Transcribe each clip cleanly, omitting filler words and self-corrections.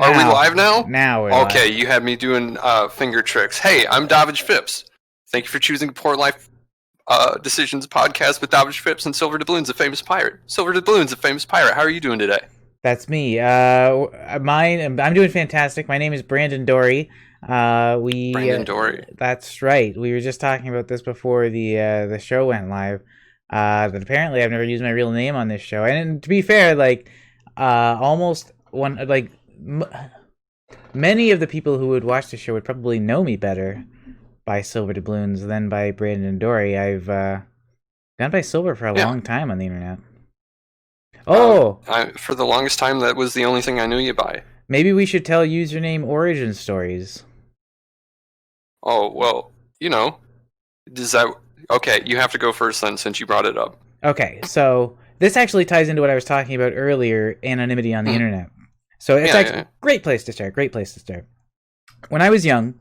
Are we live now? Now we're Okay, live. you had me doing finger tricks. Hey, I'm Davidge Phipps. Thank you for choosing Poor Life Decisions podcast with Davidge Phipps and Silver Doubloons, a famous pirate. Silver Doubloons, a famous pirate. How are you doing today? That's me. I'm doing fantastic. My name is Brandon Dory. Brandon Dory. That's right. We were just talking about this before the show went live. That apparently I've never used my real name on this show. And to be fair, almost one many of the people who would watch the show would probably know me better by Silver Doubloons than by Brandon Dory. I've gone by Silver for a long time on the internet. Oh, for the longest time, that was the only thing I knew you by. maybe we should tell username origin stories. Oh, well, does that... Okay, you have to go first then, since you brought it up. Okay, so this actually ties into what I was talking about earlier, anonymity on the internet. So it's a great place to start, When I was young,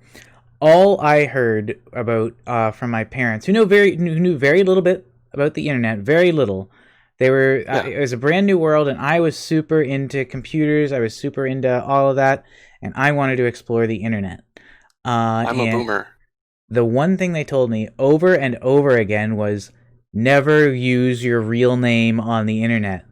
all I heard about from my parents, who knew very little bit about the internet, very little. It was a brand new world, and I was super into computers. I was super into all of that, and I wanted to explore the internet. I'm a boomer. The one thing they told me over and over again was never use your real name on the internet.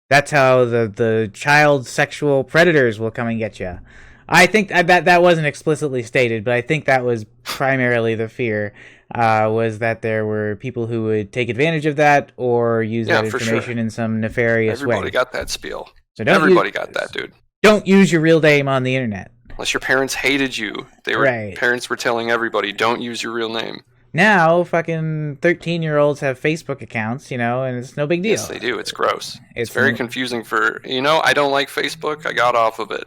That's how the child sexual predators will come and get you. I think that wasn't explicitly stated, but I think that was primarily the fear. Was that there were people who would take advantage of that or use that information in some nefarious way. Everybody got that spiel. So everybody got that, dude. Don't use your real name on the internet. Unless your parents hated you. Parents were telling everybody, don't use your real name. Now, fucking 13-year-olds have Facebook accounts, and it's no big deal. Yes, they do. It's gross. It's very confusing for, I don't like Facebook. I got off of it.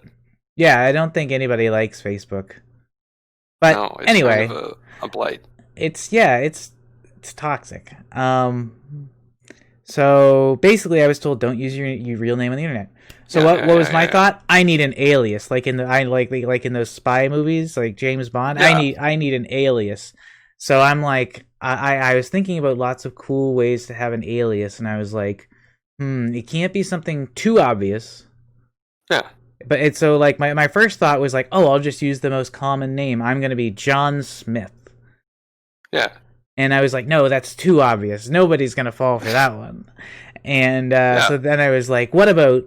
Yeah, I don't think anybody likes Facebook. But no, it's anyway, kind of a blight. It's toxic. So basically, I was told don't use your real name on the internet. So what was my thought? I need an alias, like in those spy movies, like James Bond. Yeah. I need an alias. So I'm like, I was thinking about lots of cool ways to have an alias, and I was like, it can't be something too obvious. Yeah. But it's so like my first thought was like, oh, I'll just use the most common name. I'm going to be John Smith. Yeah. And I was like, no, that's too obvious. Nobody's going to fall for that one. And so then I was like, what about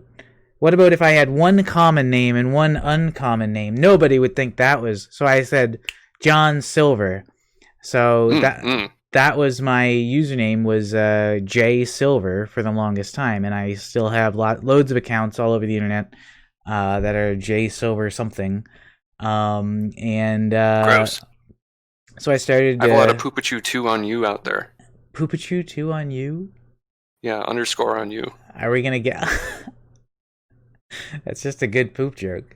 if I had one common name and one uncommon name? Nobody would think that was. So I said John Silver. So that was my username was J Silver for the longest time, and I still have loads of accounts all over the internet that are J Silver something. Gross. So I started. I have a lot of Poopachu 2 on you out there. Poopachu 2 on you? Yeah, underscore on you. Are we gonna get? That's just a good poop joke.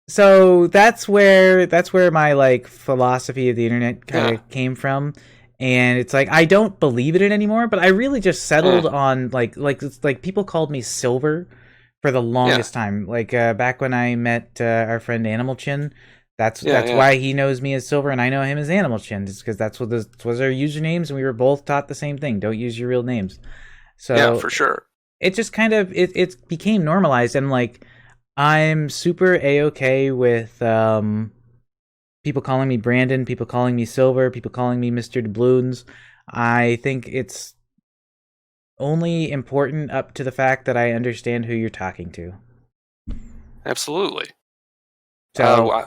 So that's where my philosophy of the internet kind of came from, and it's like I don't believe in it anymore. But I really just settled on like people called me Silver for the longest time. Like back when I met our friend Animal Chin. That's why he knows me as Silver and I know him as Animal Chin. It's because that's what was our usernames, and we were both taught the same thing: don't use your real names. So yeah, for sure. It just kind of it became normalized, and like I'm super A-okay with people calling me Brandon, people calling me Silver, people calling me Mr. Doubloons. I think it's only important up to the fact that I understand who you're talking to. Absolutely. So.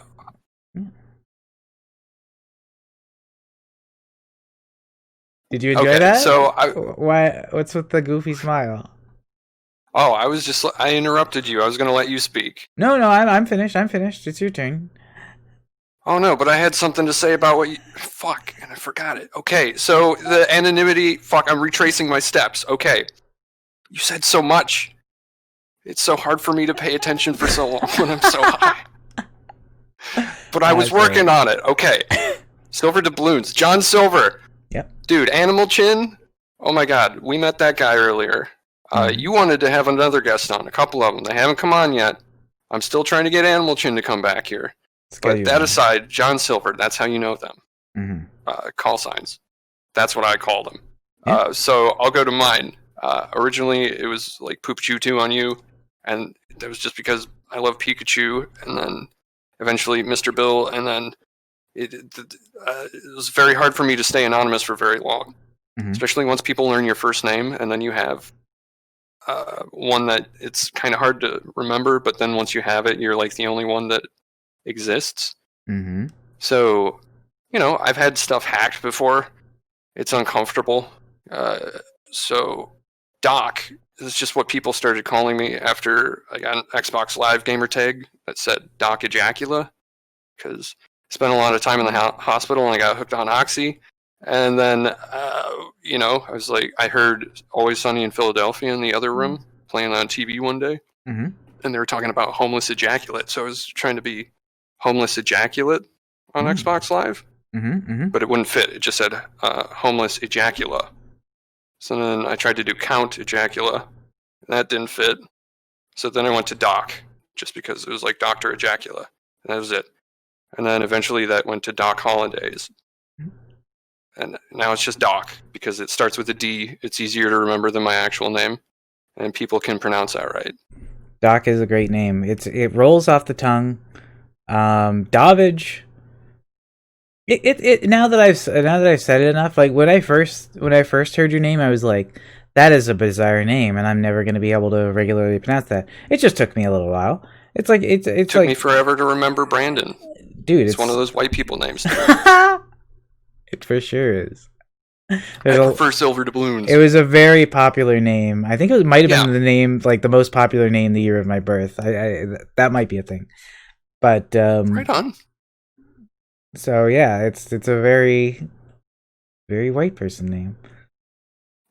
Did you enjoy that? So what's with the goofy smile? Oh, I interrupted you. I was going to let you speak. No, I'm finished. It's your turn. Oh, no, but I had something to say about what you... Fuck, and I forgot it. Okay, so the anonymity... Fuck, I'm retracing my steps. Okay. You said so much. It's so hard for me to pay attention for so long when I'm so high. But I was working on it. Okay. Silver Doubloons. John Silver. Yep. Dude, Animal Chin? Oh my god, we met that guy earlier. You wanted to have another guest on, a couple of them. They haven't come on yet. I'm still trying to get Animal Chin to come back here. But that aside, John Silver, that's how you know them. Mm-hmm. Call signs. That's what I call them. Yeah. So I'll go to mine. Originally, it was like Poopachu 2 on you. And that was just because I love Pikachu, and then eventually Mr. Bill, and then it was very hard for me to stay anonymous for very long, especially once people learn your first name, and then you have one that it's kind of hard to remember, but then once you have it, you're like the only one that exists. So, I've had stuff hacked before. It's uncomfortable. So Doc is just what people started calling me after I got an Xbox Live gamer tag that said Doc Ejacula, because I spent a lot of time in the hospital and I got hooked on Oxy. And then, I was like, I heard Always Sunny in Philadelphia in the other room playing on TV one day. And they were talking about homeless ejaculate. So I was trying to be homeless ejaculate on Xbox Live. But it wouldn't fit. It just said homeless ejacula. So then I tried to do Count Ejacula, and that didn't fit. So then I went to Doc, just because it was like Dr. Ejacula, and that was it. And then eventually that went to Doc Hollandaise. And now it's just Doc, because it starts with a D. It's easier to remember than my actual name, and people can pronounce that right. Doc is a great name. It rolls off the tongue. Davidge. Now that I've said it enough, like when I first heard your name, I was like, that is a bizarre name, and I'm never going to be able to regularly pronounce that. It just took me a little while. It took me forever to remember Brandon. Dude, it's one of those white people names. It for sure is. I prefer silver doubloons. It was a very popular name. I think it might have been the name, like the most popular name the year of my birth. That might be a thing. But right on. So yeah, it's a very, very white person name.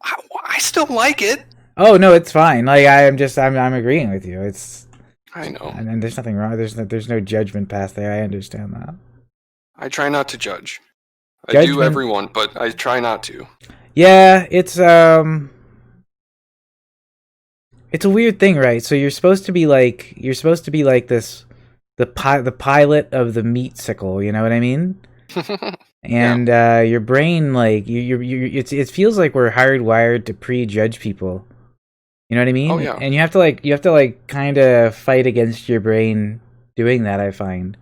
I still like it. Oh no, it's fine. Like I'm agreeing with you. I know. And there's nothing wrong. There's no judgment passed there. I understand that. I try not to judge. I do everyone, but I try not to. Yeah, it's a weird thing, right? So you're supposed to be like this. The pilot of the meat sickle, you know what I mean? And your brain, like it feels like we're hardwired to prejudge people. You know what I mean? Oh, yeah. And you have to kind of fight against your brain doing that. I find.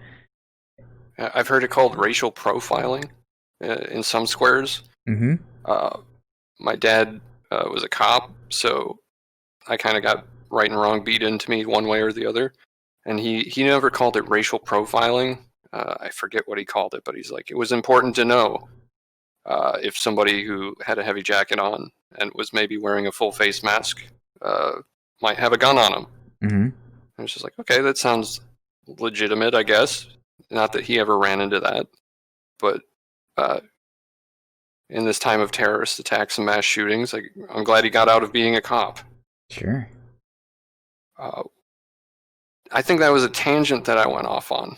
I've heard it called racial profiling in some squares. My dad was a cop, so I kind of got right and wrong beat into me one way or the other. And he never called it racial profiling. I forget what he called it, but he's like, it was important to know if somebody who had a heavy jacket on and was maybe wearing a full face mask might have a gun on him. I was just like, okay, that sounds legitimate, I guess. Not that he ever ran into that, but in this time of terrorist attacks and mass shootings, I'm glad he got out of being a cop. Sure. I think that was a tangent that I went off on.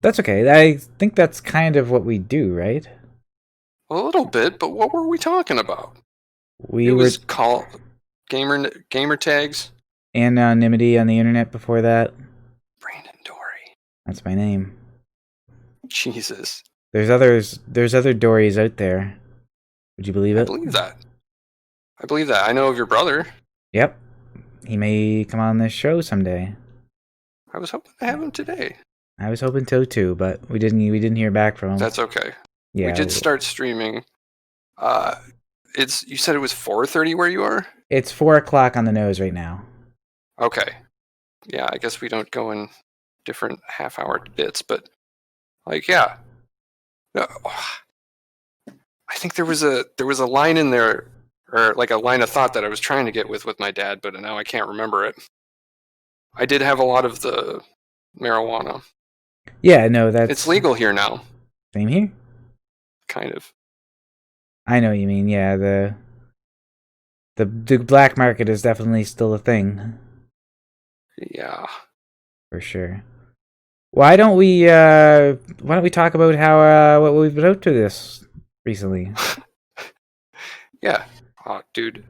That's okay. I think that's kind of what we do, right? A little bit, but what were we talking about? It was called gamer tags. Anonymity on the internet before that. Brandon Dory. That's my name. Jesus. There's other Dorys out there. Would you believe it? I believe that. I know of your brother. Yep. He may come on this show someday. I was hoping to have him today. I was hoping to too, but we didn't hear back from him. That's okay. Yeah, we did start streaming. You said it was 4:30 where you are? It's 4:00 on the nose right now. Okay. Yeah, I guess we don't go in different half-hour bits, but yeah. I think there was a line in there, or like a line of thought that I was trying to get with my dad, but now I can't remember it. I did have a lot of the marijuana. Yeah, no, it's legal here now. Same here. Kind of. I know what you mean. Yeah, the black market is definitely still a thing. Yeah, for sure. Why don't we talk about how what we've been up to this recently? Yeah, dude.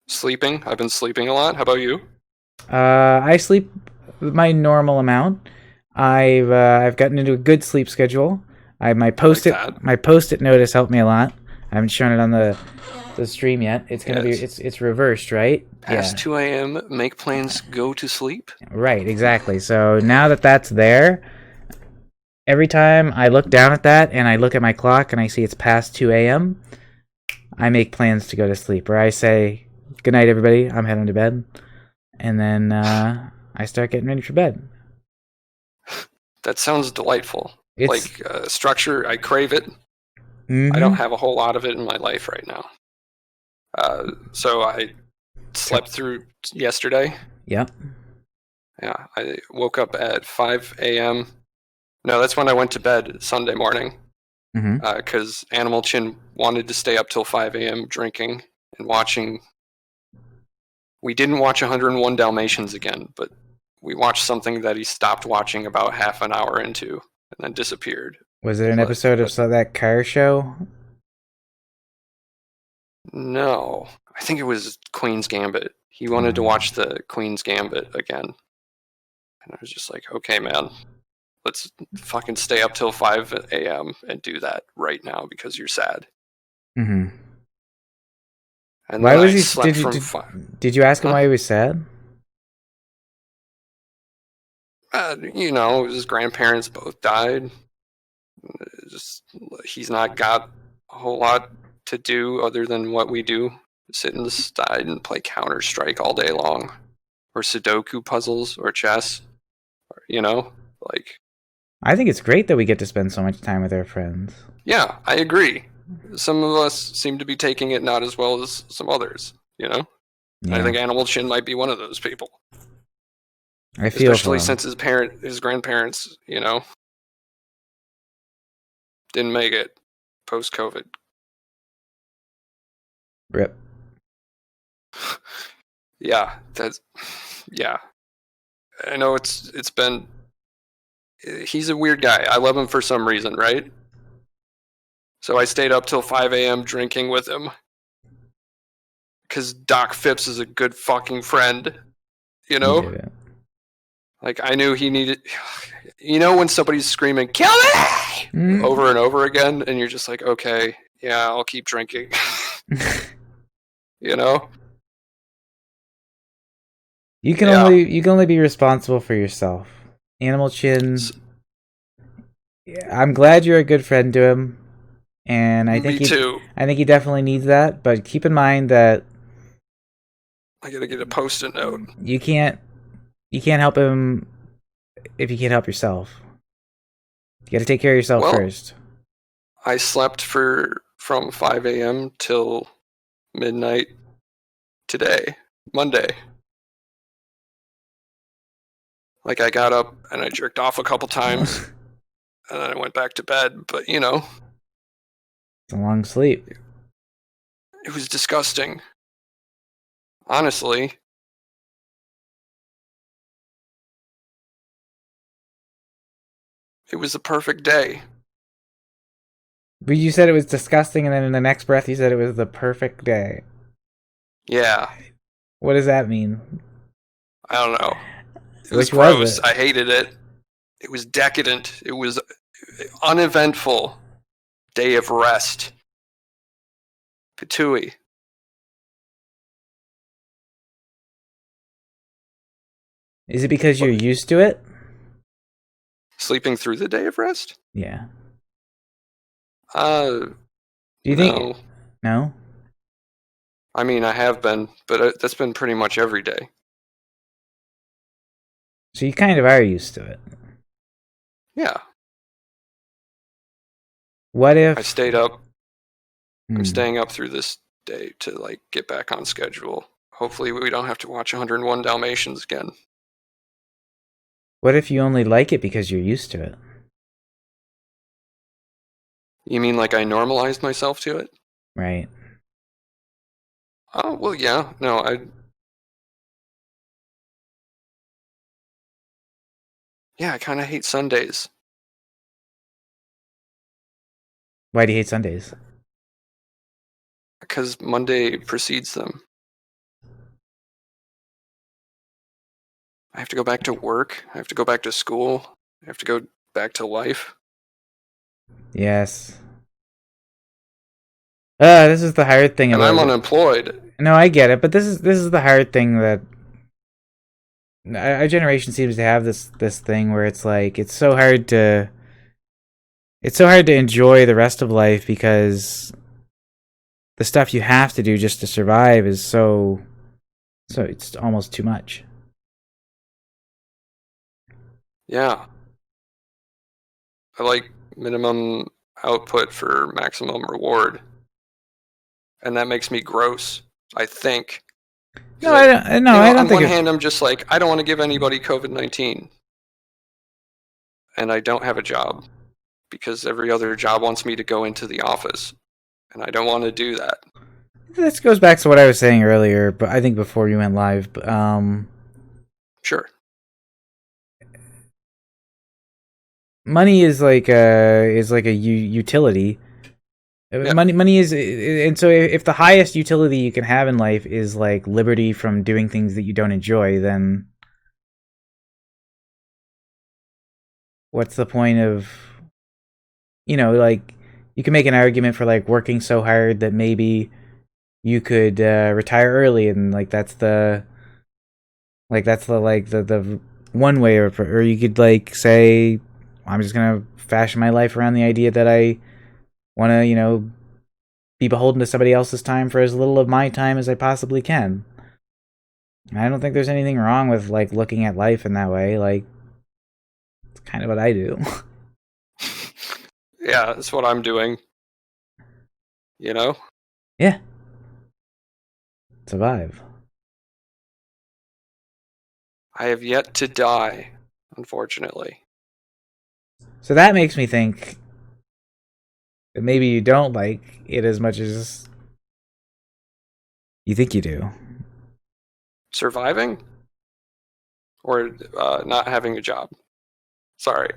Sleeping. I've been sleeping a lot. How about you? I sleep my normal amount. I've gotten into a good sleep schedule. My post-it notice helped me a lot. I haven't shown it on the the stream yet. It's gonna be Yes. it's reversed, right? Past 2 a.m., make plans, go to sleep. Right, exactly. So now that that's there, every time I look down at that and I look at my clock and I see it's past 2 a.m., I make plans to go to sleep. Or I say, good night, everybody. I'm heading to bed. And then I start getting ready for bed. That sounds delightful. It's Structure, I crave it. I don't have a whole lot of it in my life right now. So I slept through yesterday. Yep. Yeah, I woke up at 5 a.m. No, that's when I went to bed Sunday morning. Because Animal Chin wanted to stay up till 5 a.m. drinking and watching. We didn't watch 101 Dalmatians again, but we watched something that he stopped watching about half an hour into and then disappeared. Was it an episode of that car show? No, I think it was Queen's Gambit. He wanted to watch the Queen's Gambit again. And I was just like, okay, man, let's fucking stay up till 5 a.m. and do that right now because you're sad. Mm-hmm. And why was he? Did you ask him why he was sad? His grandparents both died. He's not got a whole lot to do other than what we do. Sit in the side and play Counter-Strike all day long. Or Sudoku puzzles or chess. I think it's great that we get to spend so much time with our friends. Yeah, I agree. Some of us seem to be taking it not as well as some others, Yeah. I think Animal Chin might be one of those people. I feel especially since his grandparents, didn't make it post-COVID. Rip. Yeah. I know it's been. He's a weird guy. I love him for some reason, right? So I stayed up till 5 a.m. drinking with him. Because Doc Phipps is a good fucking friend. Like, I knew he needed. When somebody's screaming, "Kill me!" over and over again, and you're just like, okay, yeah, I'll keep drinking. You can only be responsible for yourself. Animal Chin. I'm glad you're a good friend to him, and I think he definitely needs that. But keep in mind that I gotta get a post-it note. You can't help him if you can't help yourself. You gotta take care of yourself first. I slept from 5 a.m. till midnight today, Monday. Like, I got up and I jerked off a couple times, and then I went back to bed, but It's a long sleep. It was disgusting. Honestly. It was the perfect day. But you said it was disgusting, and then in the next breath you said it was the perfect day. Yeah. What does that mean? I don't know. It was gross. I hated it. It was decadent. It was uneventful. Day of rest. Patooey. Is it because you're used to it? Sleeping through the day of rest? Yeah. Do you think? No? I mean, I have been, but that's been pretty much every day. So you kind of are used to it. Yeah. What if I stayed up? I'm staying up through this day to get back on schedule. Hopefully we don't have to watch 101 Dalmatians again. What if you only like it because you're used to it? You mean like I normalized myself to it? Right. Oh, well, yeah. No, I kind of hate Sundays. Why do you hate Sundays? Because Monday precedes them. I have to go back to work. I have to go back to school. I have to go back to life. Yes. This is the hard thing And about I'm it. unemployed. No, I get it, but this is the hard thing that our generation seems to have this thing where it's like it's so hard to enjoy the rest of life because the stuff you have to do just to survive is so it's almost too much. Yeah. I like minimum output for maximum reward. And that makes me gross, I think. No, I don't. No, I don't on think one it's. hand, I'm just like, I don't want to give anybody COVID-19. And I don't have a job because every other job wants me to go into the office. And I don't want to do that. This goes back to what I was saying earlier, but I think before you went live. Sure. Money is like a utility. Yeah. Money is, and so if the highest utility you can have in life is like liberty from doing things that you don't enjoy, then what's the point of, like, you can make an argument for like working so hard that maybe you could retire early, and like that's the one way, or you could like say, I'm just gonna fashion my life around the idea that I want to, be beholden to somebody else's time for as little of my time as I possibly can. I don't think there's anything wrong with like looking at life in that way. Like, it's kind of what I do. Yeah, that's what I'm doing. You know? Yeah. Survive. I have yet to die, unfortunately. So that makes me think that maybe you don't like it as much as you think you do. Surviving? Or not having a job? Sorry.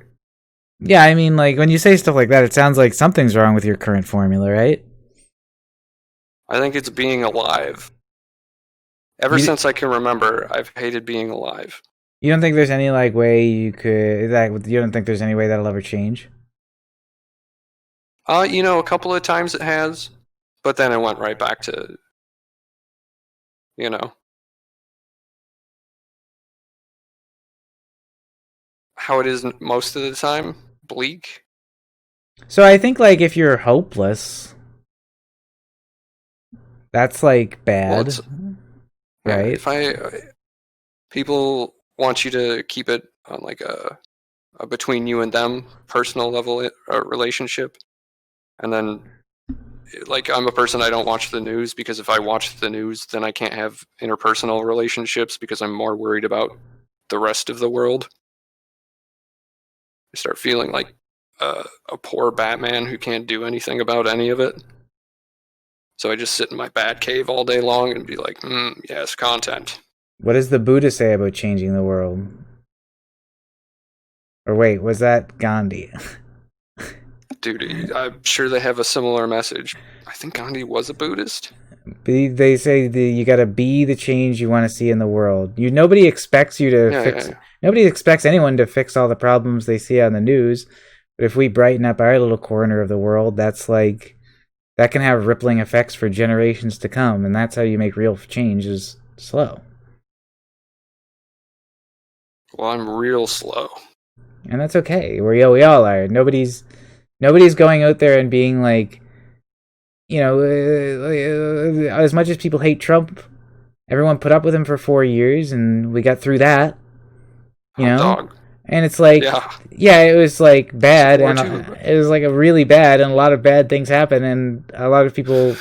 Yeah, I mean, like, when you say stuff like that, it sounds like something's wrong with your current formula, right? I think it's being alive. Ever since I can remember, I've hated being alive. You don't think there's any like way you could you don't think there's any way that'll ever change? A couple of times it has, but then it went right back to, how it is most of the time, bleak. So I think like if you're hopeless, that's like bad, right? People want you to keep it on like a between you and them personal level relationship, and then like I'm a person, I don't watch the news because if I watch the news, then I can't have interpersonal relationships because I'm more worried about the rest of the world. I start feeling like a poor Batman who can't do anything about any of it. So I just sit in my bat cave all day long and be like, yes, content. What does the Buddha say about changing the world? Or wait, was that Gandhi? Dude, I'm sure they have a similar message. I think Gandhi was a Buddhist. They say you gotta be the change you want to see in the world. Nobody expects you to fix. Yeah. Nobody expects anyone to fix all the problems they see on the news. But if we brighten up our little corner of the world, that can have rippling effects for generations to come, and that's how you make real change. Is slow. Well, I'm real slow, and that's okay. We all are. Nobody's going out there and being like, as much as people hate Trump, everyone put up with him for 4 years, and we got through that. Dog. And it's like, yeah, it was like bad, and it was like a really bad, and a lot of bad things happen, and a lot of people.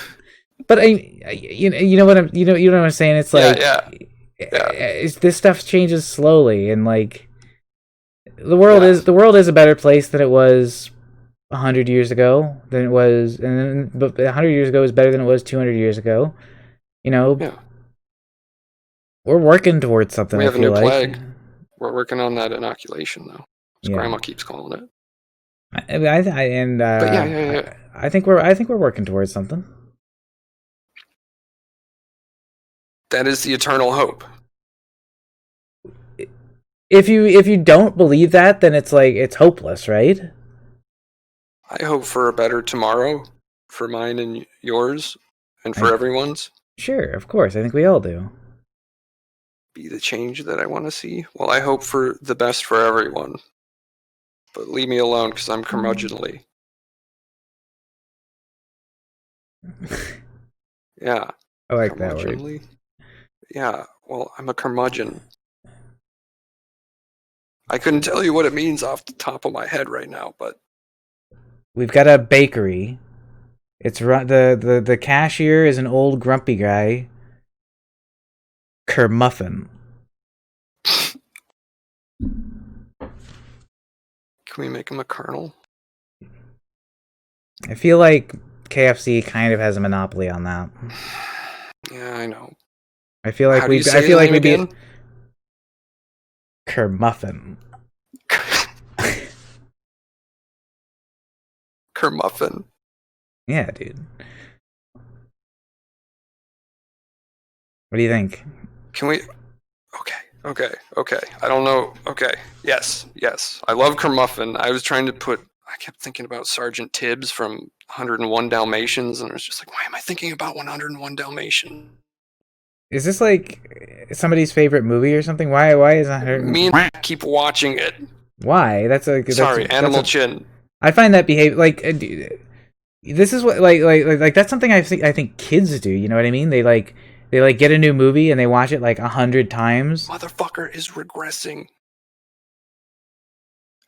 But you know what I'm saying? It's like, this stuff changes slowly, and like the world is a better place than it was 100 years ago than it was, but 100 years ago is better than it was 200 years ago. We're working towards something. We have a new plague. We're working on that inoculation, though. Grandma keeps calling it. I think we're working towards something. That is the eternal hope. If you don't believe that, then it's like it's hopeless, right? I hope for a better tomorrow for mine and yours, and for everyone's? Sure, of course. I think we all do. Be the change that I want to see? Well, I hope for the best for everyone. But leave me alone, because I'm curmudgeonly. Yeah. I like that word. Yeah, well, I'm a curmudgeon. I couldn't tell you what it means off the top of my head right now, but... We've got a bakery. It's the cashier is an old grumpy guy. Kermuffin. Can we make him a colonel? I feel like KFC kind of has a monopoly on that. Yeah, I know. I feel like we'd be Kermuffin. Kermuffin. Yeah, dude. What do you think? Can we... Okay. I don't know. Okay. Yes. I love Kermuffin. I was trying to I kept thinking about Sergeant Tibbs from 101 Dalmatians, and I was just like, why am I thinking about 101 Dalmatians? Is this like somebody's favorite movie or something? Why is that her? Me and keep watching it. Why? Sorry, Animal Chin. I find that behavior like this is what like that's something I think kids do. You know what I mean? They get a new movie and they watch it like 100 times. Motherfucker is regressing.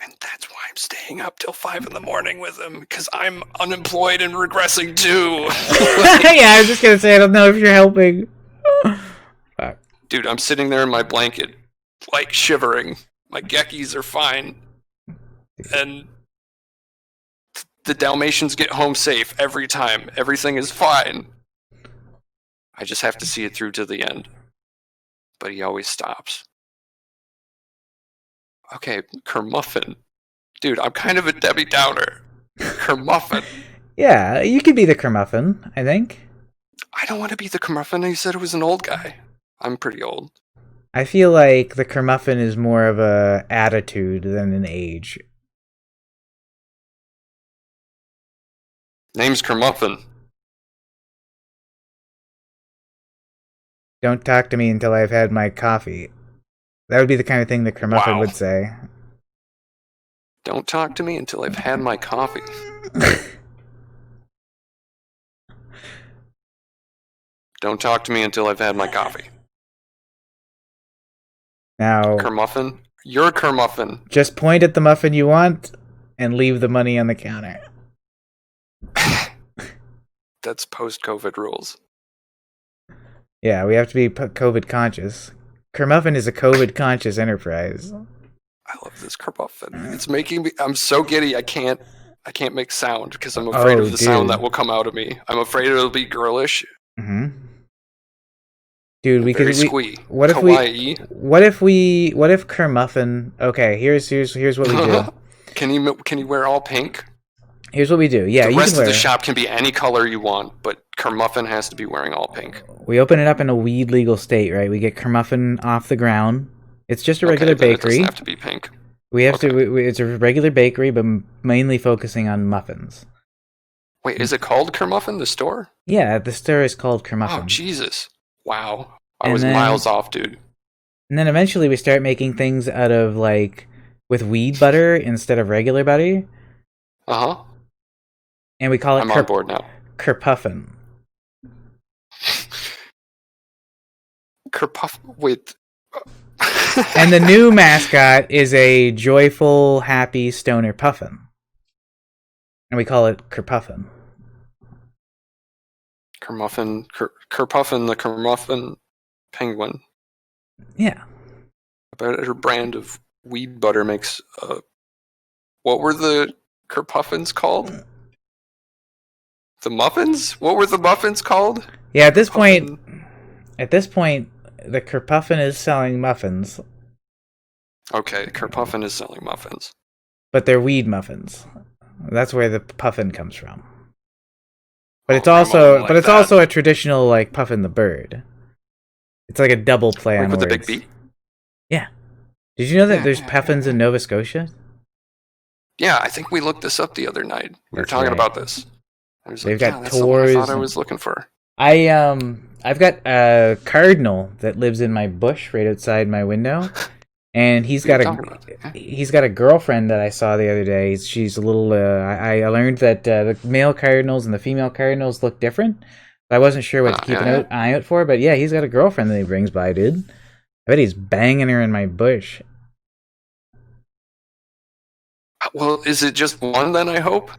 And that's why I'm staying up till 5 a.m. with him, because I'm unemployed and regressing too. Yeah, I was just gonna say, I don't know if you're helping. Dude, I'm sitting there in my blanket, like shivering. My geckos are fine. And the Dalmatians get home safe every time. Everything is fine. I just have to see it through to the end. But he always stops. Okay, Kermuffin. Dude, I'm kind of a Debbie Downer. Kermuffin. Yeah, you could be the Kermuffin, I think. I don't want to be the Kermuffin. You said it was an old guy. I'm pretty old. I feel like the Kermuffin is more of a attitude than an age. Name's Kermuffin. Don't talk to me until I've had my coffee. That would be the kind of thing the Kermuffin would say. Don't talk to me until I've had my coffee. Don't talk to me until I've had my coffee. Now, Kermuffin? You're a Kermuffin. Just point at the muffin you want and leave the money on the counter. That's post-COVID rules. Yeah, we have to be COVID conscious. Kermuffin is a COVID conscious enterprise. I love this Kermuffin. It's making me... I'm so giddy I can't make sound because I'm afraid of the sound that will come out of me. I'm afraid it'll be girlish. Mm-hmm. Dude, what if Kermuffin... Okay, here's what we do. Can you wear all pink? Here's what we do. Yeah, the rest of the shop can be any color you want, but Kermuffin has to be wearing all pink. We open it up in a weed legal state, right? We get Kermuffin off the ground. It's just a regular bakery. It doesn't have to be pink. It's a regular bakery, but mainly focusing on muffins. Wait, is it called Kermuffin, the store? Yeah, the store is called Kermuffin. Oh, Jesus. Wow. I was miles off, dude. And then eventually we start making things out of, with weed butter instead of regular butter. Uh-huh. And we call it... I'm on board now. Kerpuffin. Kerpuffin. Wait... And the new mascot is a joyful, happy stoner puffin. And we call it Kerpuffin. Kerpuffin, the Kermuffin penguin. Yeah. A better brand of weed butter makes... what were the Kerpuffins called? The muffins? What were the muffins called? Yeah, at this point, the Kerpuffin is selling muffins. Okay, Kerpuffin is selling muffins. But they're weed muffins. That's where the puffin comes from. But it's also a traditional Puffin the Bird. It's like a double play on words. With the big beak? Yeah. Did you know that there's puffins in Nova Scotia? Yeah, I think we looked this up the other night. We were talking about this. I was They've like, yeah, got that's the one I tours. thought I was looking for. I've got a cardinal that lives in my bush right outside my window, and he's got a girlfriend that I saw the other day. She's a little. I learned that the male cardinals and the female cardinals look different. I wasn't sure what to keep an eye out for, but yeah, he's got a girlfriend that he brings by, dude. I bet he's banging her in my bush. Well, is it just one then? I hope.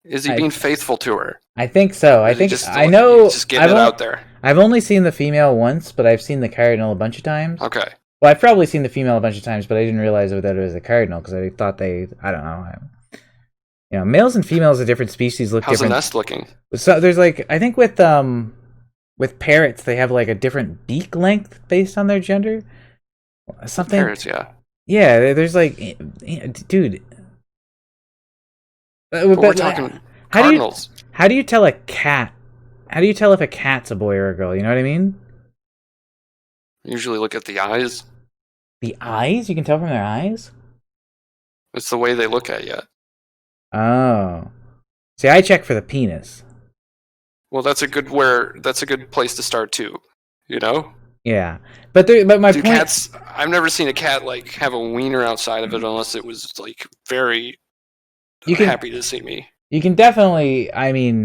Is he being faithful to her? I think so. I think I know. Just getting it out there. I've only seen the female once, but I've seen the cardinal a bunch of times. Okay. Well, I've probably seen the female a bunch of times, but I didn't realize that it was a cardinal because I thought I don't know. You know, males and females of different species look different. How's the nest looking? So there's like, I think with parrots, they have like a different beak length based on their gender. Something. Parrots, yeah. Yeah, there's like, dude. But we're talking cardinals. How do you tell a cat? How do you tell if a cat's a boy or a girl? You know what I mean? Usually look at the eyes. The eyes? You can tell from their eyes? It's the way they look at you. Oh. See, I check for the penis. Well, that's a good place to start too. You know? Yeah. But my point... cats, I've never seen a cat like have a wiener outside of it unless it was like very happy to see me. You can definitely I hear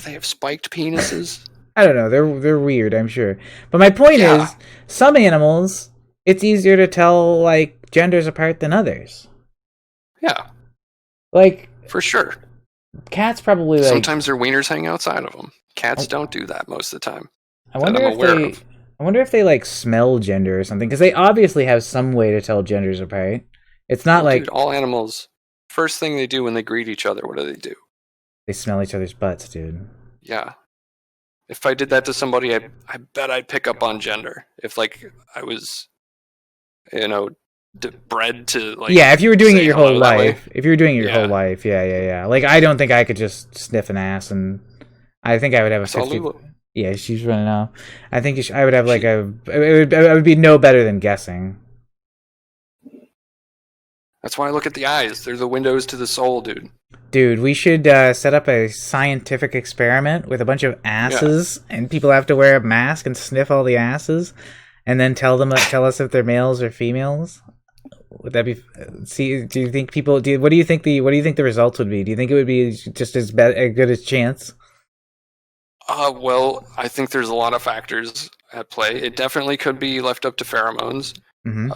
they have spiked penises. I don't know. They're weird, I'm sure. But my point is, some animals, it's easier to tell like genders apart than others. Yeah. Like for sure. Cats probably like sometimes their wieners hang outside of them. Cats don't do that most of the time. I wonder if they like smell gender or something because they obviously have some way to tell genders apart. It's not like dude, all animals. First thing they do when they greet each other, what do? They smell each other's butts, dude. Yeah. If I did that to somebody, I bet I'd pick up on gender. If like I was, bred to like. Yeah, if you were doing it your whole life. If you were doing it your whole life, yeah. Like I don't think I could just sniff an ass, and I think I would have a 50. Yeah, she's running out. I think I would have like I would be no better than guessing. That's why I look at the eyes. They're the windows to the soul, dude. Dude, we should set up a scientific experiment with a bunch of asses, and people have to wear a mask and sniff all the asses, and then tell us if they're males or females. Would that be? See, do you think people? What do you think the results would be? Do you think it would be just as good as chance? Well, I think there's a lot of factors at play. It definitely could be left up to pheromones. Mm-hmm.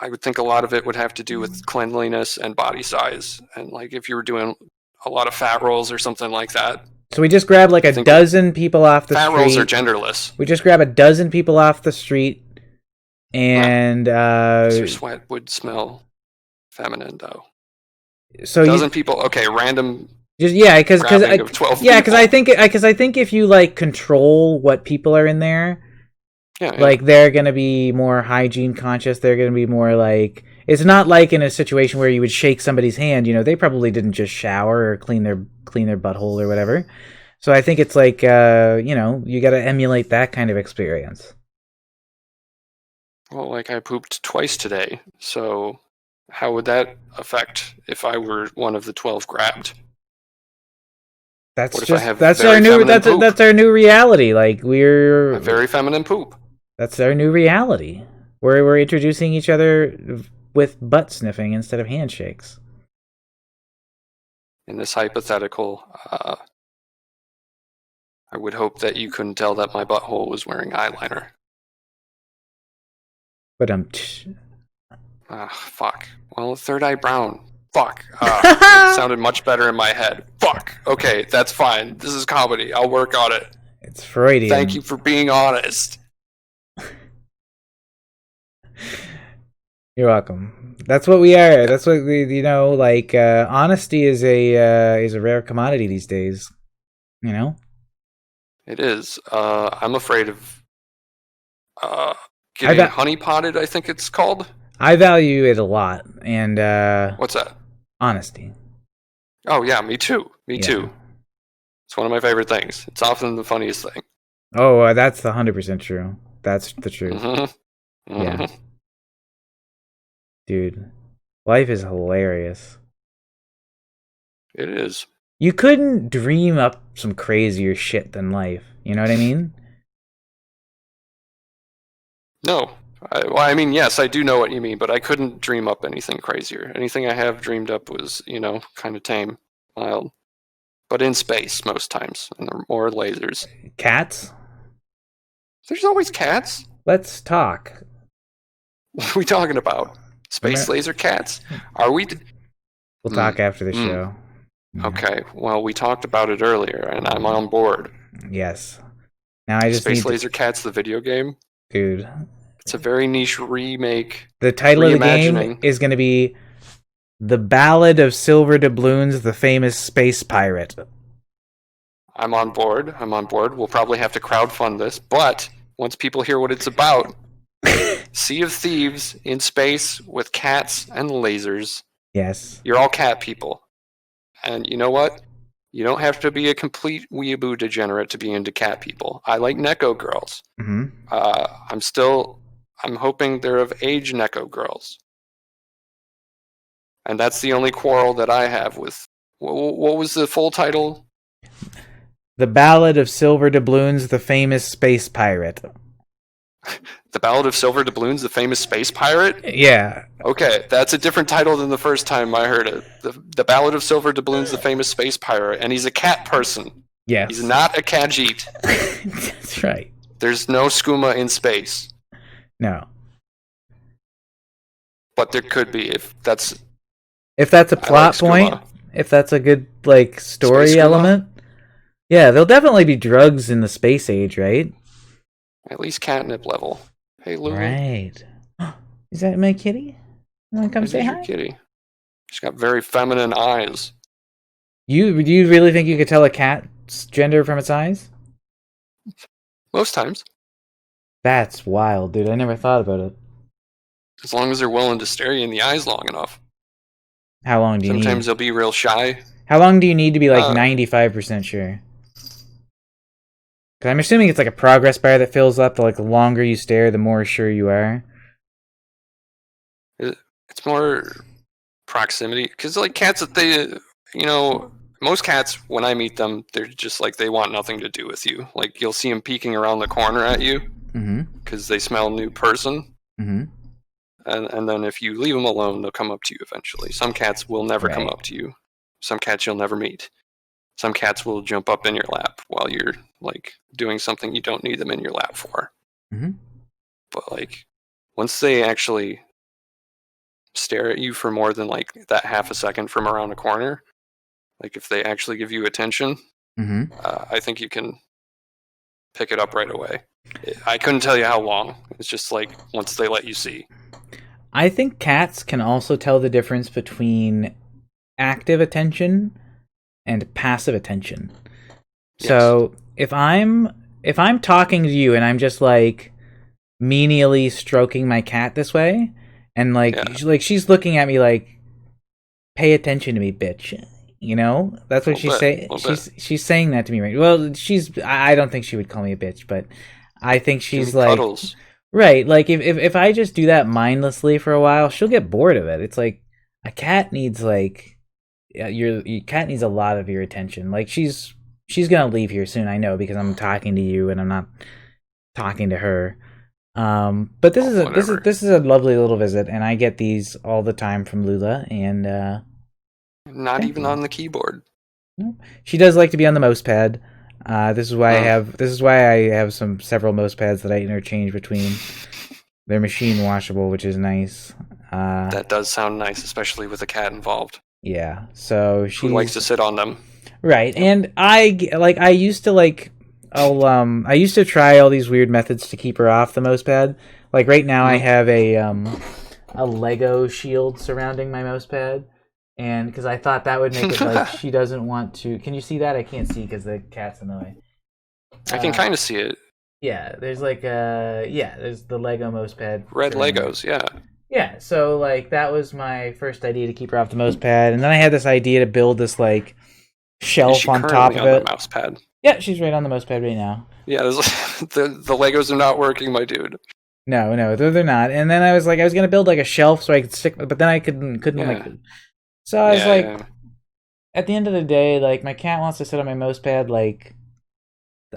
I would think a lot of it would have to do with cleanliness and body size. And like if you were doing a lot of fat rolls or something like that. So we just grab like a dozen people off the street. Fat rolls are genderless. We just grab a dozen people off the street and your sweat would smell feminine though. So a dozen people, okay, random. Just because I think if you like control what people are in there. Like they're gonna be more hygiene conscious. They're gonna be more like it's not like in a situation where you would shake somebody's hand. You know, they probably didn't just shower or clean their butthole or whatever. So I think it's like you got to emulate that kind of experience. Well, like I pooped twice today, so how would that affect if I were one of the 12 grabbed? That's our new reality. Like we're a very feminine poop. That's our new reality. We're introducing each other with butt sniffing instead of handshakes. In this hypothetical, I would hope that you couldn't tell that my butthole was wearing eyeliner. But fuck. Well, third eye brown. Fuck. It sounded much better in my head. Fuck. Okay, that's fine. This is comedy. I'll work on it. It's Freudian. Thank you for being honest. You're welcome. That's what we are. That's what we, honesty is a rare commodity these days. You know? It is. I'm afraid of getting honeypotted, I think it's called. I value it a lot. And what's that? Honesty. Oh yeah, me too. Me too. It's one of my favorite things. It's often the funniest thing. Oh, that's 100% true. That's the truth. Mm-hmm. Yeah. Dude, life is hilarious. It is. You couldn't dream up some crazier shit than life. You know what I mean? No. I mean, yes, I do know what you mean, but I couldn't dream up anything crazier. Anything I have dreamed up was, kind of tame, mild. But in space most times, and or lasers. Cats? There's always cats. Let's talk. What are we talking about? Space laser cats? Are we? We'll talk after the show. Okay. Well, we talked about it earlier, and I'm on board. Yes. Now I just Space need Laser Cats, the video game. Dude. It's a very niche remake. The title of the game is going to be The Ballad of Silver Doubloons, the Famous Space Pirate. I'm on board. We'll probably have to crowdfund this, but once people hear what it's about, Sea of Thieves in space with cats and lasers. Yes. You're all cat people. And you know what? You don't have to be a complete weeaboo degenerate to be into cat people. I like Neko girls. Mm-hmm. I'm hoping they're of age Neko girls. And that's the only quarrel that I have with... What was the full title? The Ballad of Silver Doubloons, the Famous Space Pirate. The Ballad of Silver Doubloons, the Famous Space Pirate? Yeah. Okay, that's a different title than the first time I heard it. The Ballad of Silver Doubloons, the Famous Space Pirate. And he's a cat person. Yes. He's not a Khajiit. That's right. There's no skooma in space. No. But there could be if that's a plot point, if that's a good story element. Yeah, there'll definitely be drugs in the space age, right? At least catnip level. Hey, Lulu. Right. Is that my kitty? You want to come say hi? Your kitty. She's got very feminine eyes. Do you really think you could tell a cat's gender from its eyes? Most times. That's wild, dude. I never thought about it. As long as they're willing to stare you in the eyes long enough. How long do you need? Sometimes they'll be real shy. How long do you need to be 95% sure? Because I'm assuming it's like a progress bar that fills up. The longer you stare, the more sure you are. It's more proximity. Because cats, most cats, when I meet them, they're just they want nothing to do with you. You'll see them peeking around the corner at you. Because they smell a new person. Mm-hmm. And then if you leave them alone, they'll come up to you eventually. Some cats will never come up to you. Some cats you'll never meet. Some cats will jump up in your lap while you're doing something you don't need them in your lap for. Mm-hmm. But once they actually stare at you for more than that half a second from around a corner, if they actually give you attention, I think you can pick it up right away. I couldn't tell you how long. It's just once they let you see. I think cats can also tell the difference between active attention and passive attention. Yes. So if I'm talking to you and I'm just menially stroking my cat this way, and she's looking at me pay attention to me, bitch. You know, that's what she's saying. She's saying that to me, right? Well, I don't think she would call me a bitch, but I think she's cuddles. Right. If I just do that mindlessly for a while, she'll get bored of it. It's a cat needs your cat needs a lot of your attention. She's gonna leave here soon, I know, because I'm talking to you and I'm not talking to her. But this is a lovely little visit, and I get these all the time from Lula, and not even on the keyboard. She does like to be on the mouse pad. This is why I have several mouse pads that I interchange between. They're machine washable, which is nice. That does sound nice, especially with a cat involved. Yeah, so she likes to sit on them. Right, and I used to try all these weird methods to keep her off the mouse pad. Right now, I have a Lego shield surrounding my mouse pad, and because I thought that would make it she doesn't want to. Can you see that? I can't see because the cat's in the way. I can kind of see it. Yeah, there's there's the Lego mouse pad. Red Legos, yeah. Yeah, so that was my first idea to keep her off the mouse pad, and then I had this idea to build this shelf on top of it. The mouse pad? Yeah, she's right on the mouse pad right now. Yeah, the Legos are not working, my dude. No, they're not. And then I was gonna build a shelf so I could stick, but then I couldn't. So I was at the end of the day, like, my cat wants to sit on my mouse pad, like,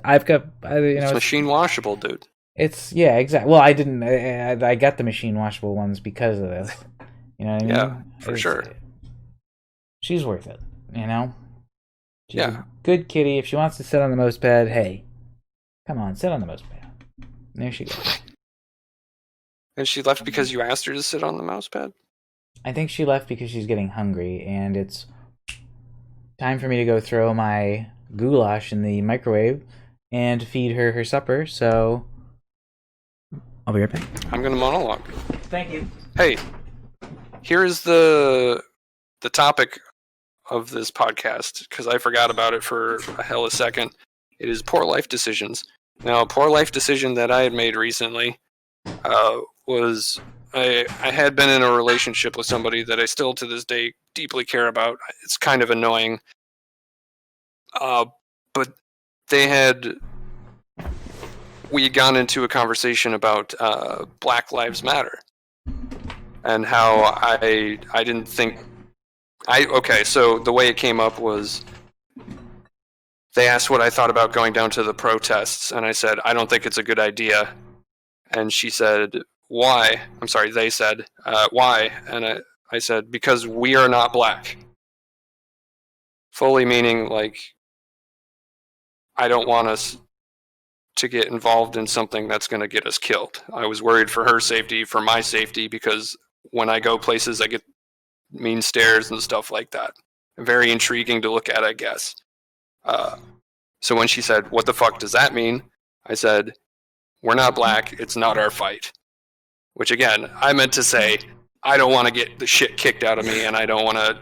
It's machine washable, dude. It's, yeah, exactly. Well, I didn't, I got the machine washable ones because of this. You know what I mean? Yeah, for sure. She's worth it, you know? She's Yeah. a good kitty. If she wants to sit on the mouse pad, hey, come on, sit on the mouse pad. And there she goes. And she left because you asked her to sit on the mouse pad? I think she left because she's getting hungry, and it's time for me to go throw my goulash in the microwave and feed her her supper, so I'll be right back. I'm going to monologue. Thank you. Hey, here is the topic of this podcast, because I forgot about it for a hell of a second. It is poor life decisions. Now, a poor life decision that I had made recently was I had been in a relationship with somebody that I still to this day deeply care about. It's kind of annoying. But we had gone into a conversation about Black Lives Matter and how I didn't think okay, so the way it came up was they asked what I thought about going down to the protests, and I said, I don't think it's a good idea. And she said, why? I'm sorry, they said, why? And I said, because we are not black. Fully meaning, like, I don't want us to get involved in something that's going to get us killed. I was worried for her safety, for my safety, because when I go places, I get mean stares and stuff like that. Very intriguing to look at, I guess. So when she said, what the fuck does that mean? I said, we're not black, it's not our fight. Which again, I meant to say, I don't want to get the shit kicked out of me, and I don't want to,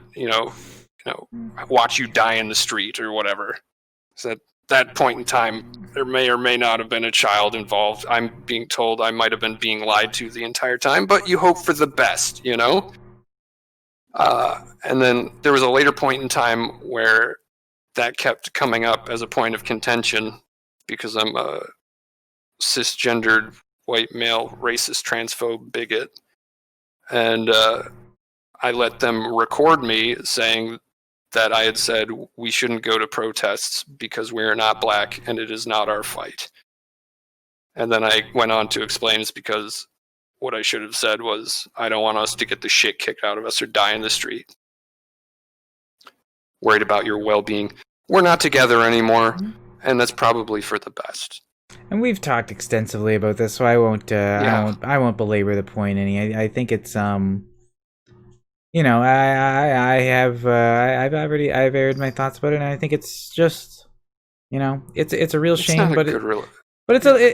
watch you die in the street or whatever. So at that point in time, there may or may not have been a child involved. I'm being told I might have been being lied to the entire time, but you hope for the best, you know? And then there was a later point in time where that kept coming up as a point of contention because I'm a cisgendered white male racist transphobe bigot. And I let them record me saying that I had said we shouldn't go to protests because we are not black and it is not our fight. And then I went on to explain it's because what I should have said was, I don't want us to get the shit kicked out of us or die in the street. Worried about your well-being. We're not together anymore, and that's probably for the best. And we've talked extensively about this, so I won't. I won't belabor the point any. I think it's I've aired my thoughts about it, and I think it's just, it's a real shame, but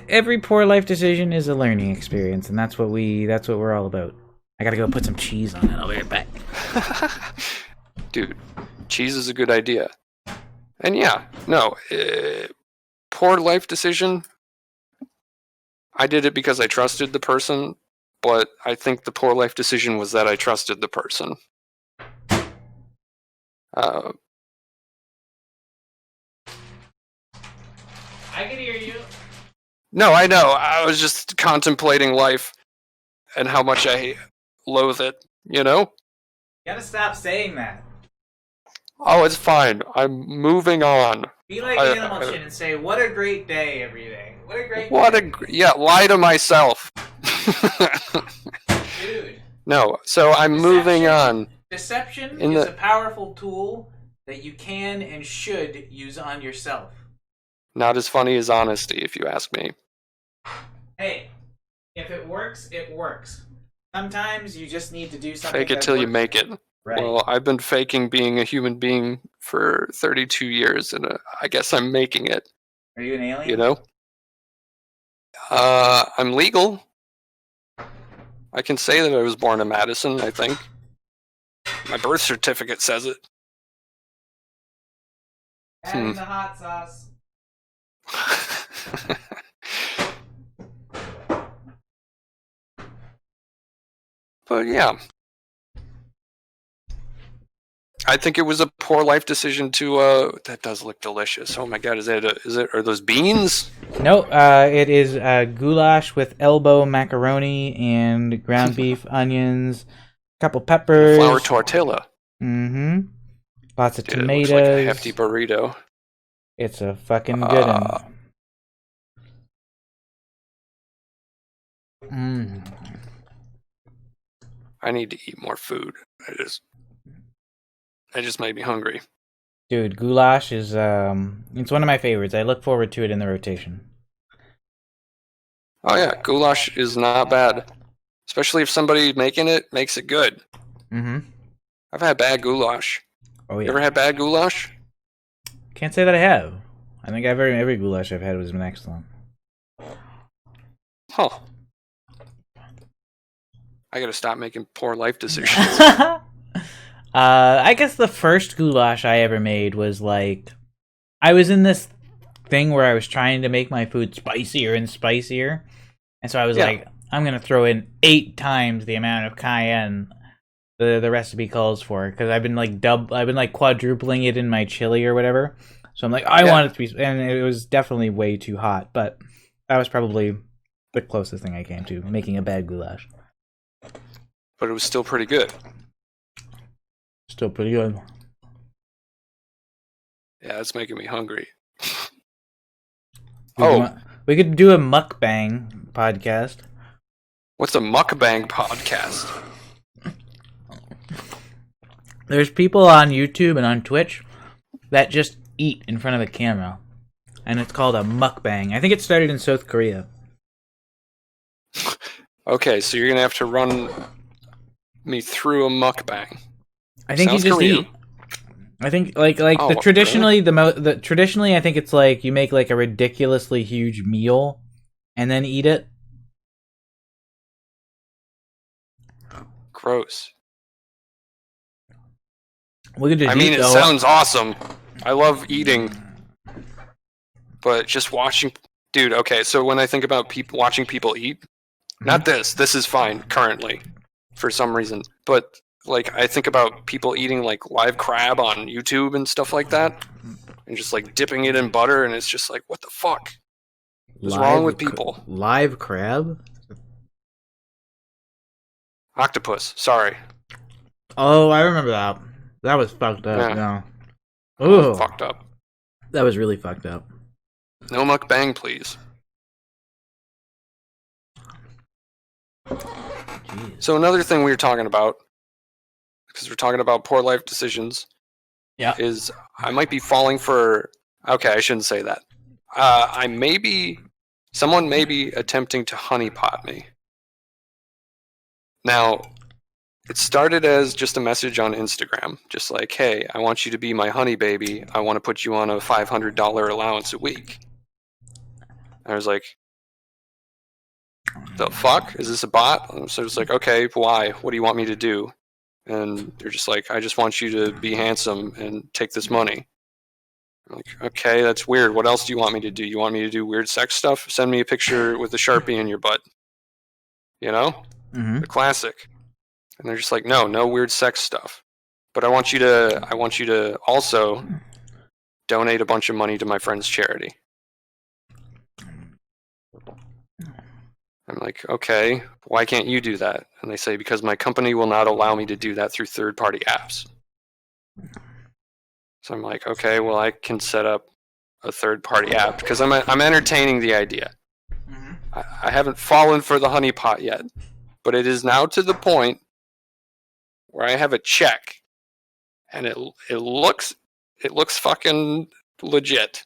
every poor life decision is a learning experience, and that's what we're all about. I gotta go put some cheese on it. I'll be right back. Dude, cheese is a good idea. And yeah, no, poor life decision. I did it because I trusted the person, but I think the poor life decision was that I trusted the person. I can hear you. No, I know. I was just contemplating life and how much I loathe it, you know? You gotta stop saying that. Oh, it's fine. I'm moving on. Be like Animal Chin and say, what a great day every day. Lie to myself. Dude. No, so I'm moving on. Deception is a powerful tool that you can and should use on yourself. Not as funny as honesty, if you ask me. Hey, if it works, it works. Sometimes you just need to do something. Fake it till you make it. Right. Well, I've been faking being a human being for 32 years, and I guess I'm making it. Are you an alien? You know? I'm legal. I can say that I was born in Madison, I think. My birth certificate says it. Adding the hot sauce. But yeah. I think it was a poor life decision to that does look delicious. Oh my god, are those beans? No, it is goulash with elbow macaroni and ground beef, onions, a couple peppers, flour tortilla. Mm-hmm. Lots of Dude, tomatoes. it looks like a hefty burrito. It's a fucking good one. I need to eat more food. I just made me hungry. Dude, goulash is it's one of my favorites. I look forward to it in the rotation. Oh yeah, goulash is not bad. Especially if somebody making it makes it good. Mm-hmm. I've had bad goulash. Oh yeah. You ever had bad goulash? Can't say that I have. I think every goulash I've had has been excellent. Huh. I gotta stop making poor life decisions. I guess the first goulash I ever made was like, I was in this thing where I was trying to make my food spicier and spicier, and so I was like, I'm gonna throw in 8 times the amount of cayenne the recipe calls for, because I've been like quadrupling it in my chili or whatever. So I'm like, I want it to be, and it was definitely way too hot, but that was probably the closest thing I came to making a bad goulash. But it was still pretty good. Still pretty good. Yeah, it's making me hungry. We could do a mukbang podcast. What's a mukbang podcast? There's people on YouTube and on Twitch that just eat in front of the camera, and it's called a mukbang. I think it started in South Korea. Okay, so you're gonna have to run me through a mukbang. I think you just Korean. eat. I think traditionally traditionally I think it's like you make like a ridiculously huge meal and then eat it. Gross. We could just it sounds awesome. I love eating, but just watching, dude. Okay, so when I think about watching people eat, not this is fine currently, for some reason, but like I think about people eating like live crab on YouTube and stuff like that, and just like dipping it in butter, and it's just like, what the fuck? What's wrong with people? Live crab? Octopus. Sorry. Oh, I remember that. That was fucked up. Yeah. Oh, fucked up. That was really fucked up. No mukbang, please. Jeez. So another thing we were talking about, because we're talking about poor life decisions, is I might be falling for. Okay, I shouldn't say that. Someone may be attempting to honeypot me. Now, it started as just a message on Instagram, just like, hey, I want you to be my honey baby. I want to put you on a $500 allowance a week. I was like, the fuck? Is this a bot? So it's like, okay, why? What do you want me to do? And they're just like, I just want you to be handsome and take this money. I'm like, okay, that's weird. What else do you want me to do? You want me to do weird sex stuff? Send me a picture with a Sharpie in your butt. You know? Mm-hmm. The classic. And they're just like, no weird sex stuff. But I want you to also donate a bunch of money to my friend's charity. I'm like, okay, why can't you do that? And they say, because my company will not allow me to do that through third-party apps. So I'm like, okay, well, I can set up a third-party app because I'm entertaining the idea. Mm-hmm. I haven't fallen for the honeypot yet, but it is now to the point where I have a check, and it looks fucking legit.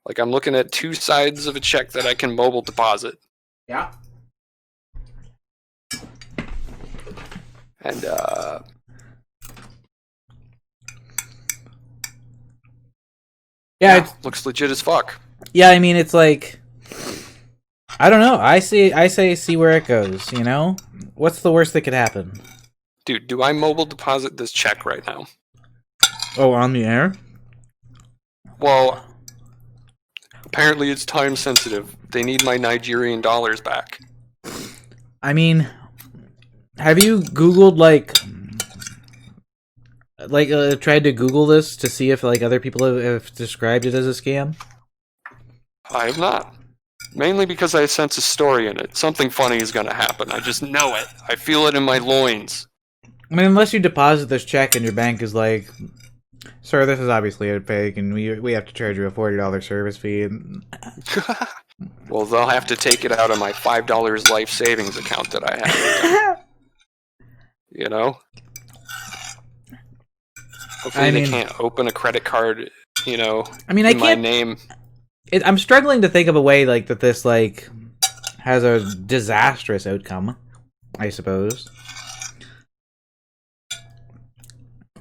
Like I'm looking at 2 sides of a check that I can mobile deposit. Yeah. And it looks legit as fuck. Yeah, I mean it's like, I don't know. I say see where it goes, you know? What's the worst that could happen? Dude, do I mobile deposit this check right now? Oh, on the air? Well, apparently it's time sensitive. They need my Nigerian dollars back. I mean, have you Googled tried to Google this to see if like other people have described it as a scam? I have not. Mainly because I sense a story in it. Something funny is going to happen. I just know it. I feel it in my loins. I mean, unless you deposit this check and your bank is like, Sir, this is obviously a fake, and we have to charge you a $40 service fee. Well, they'll have to take it out of my $5 life savings account that I have. You know? Hopefully they can't open a credit card, you know, in my name. I'm struggling to think of a way like that this like has a disastrous outcome, I suppose.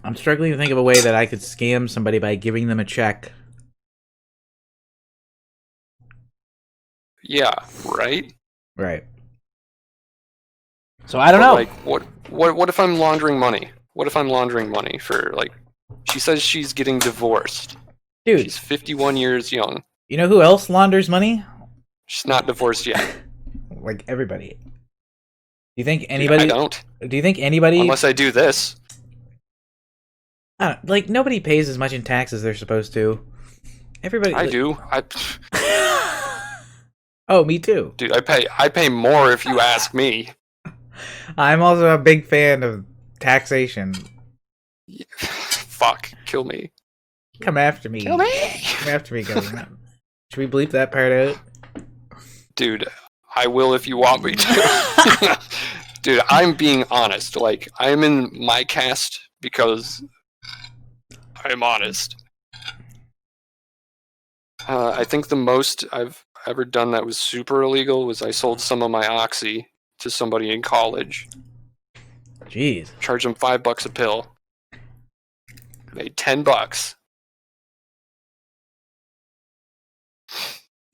I'm struggling to think of a way that I could scam somebody by giving them a check. Yeah, right? Right. So I don't know. Like, what if I'm laundering money? What if I'm laundering money for, like, she says she's getting divorced. Dude. She's 51 years young. You know who else launders money? She's not divorced yet. Like everybody. Do you think anybody... Dude, I don't. Do you think anybody... Unless I do this. Like, nobody pays as much in taxes as they're supposed to. Everybody... I do. Oh, me too. Dude, I pay more if you ask me. I'm also a big fan of taxation. Yeah. Fuck. Kill me. Come after me. Kill me! Come after me, government. Should we bleep that part out? Dude, I will if you want me to. Dude, I'm being honest. Like, I'm in my cast because I'm honest. I think the most I've ever done that was super illegal was I sold some of my Oxy to somebody in college. Jeez. Charged them $5 a pill. Made $10.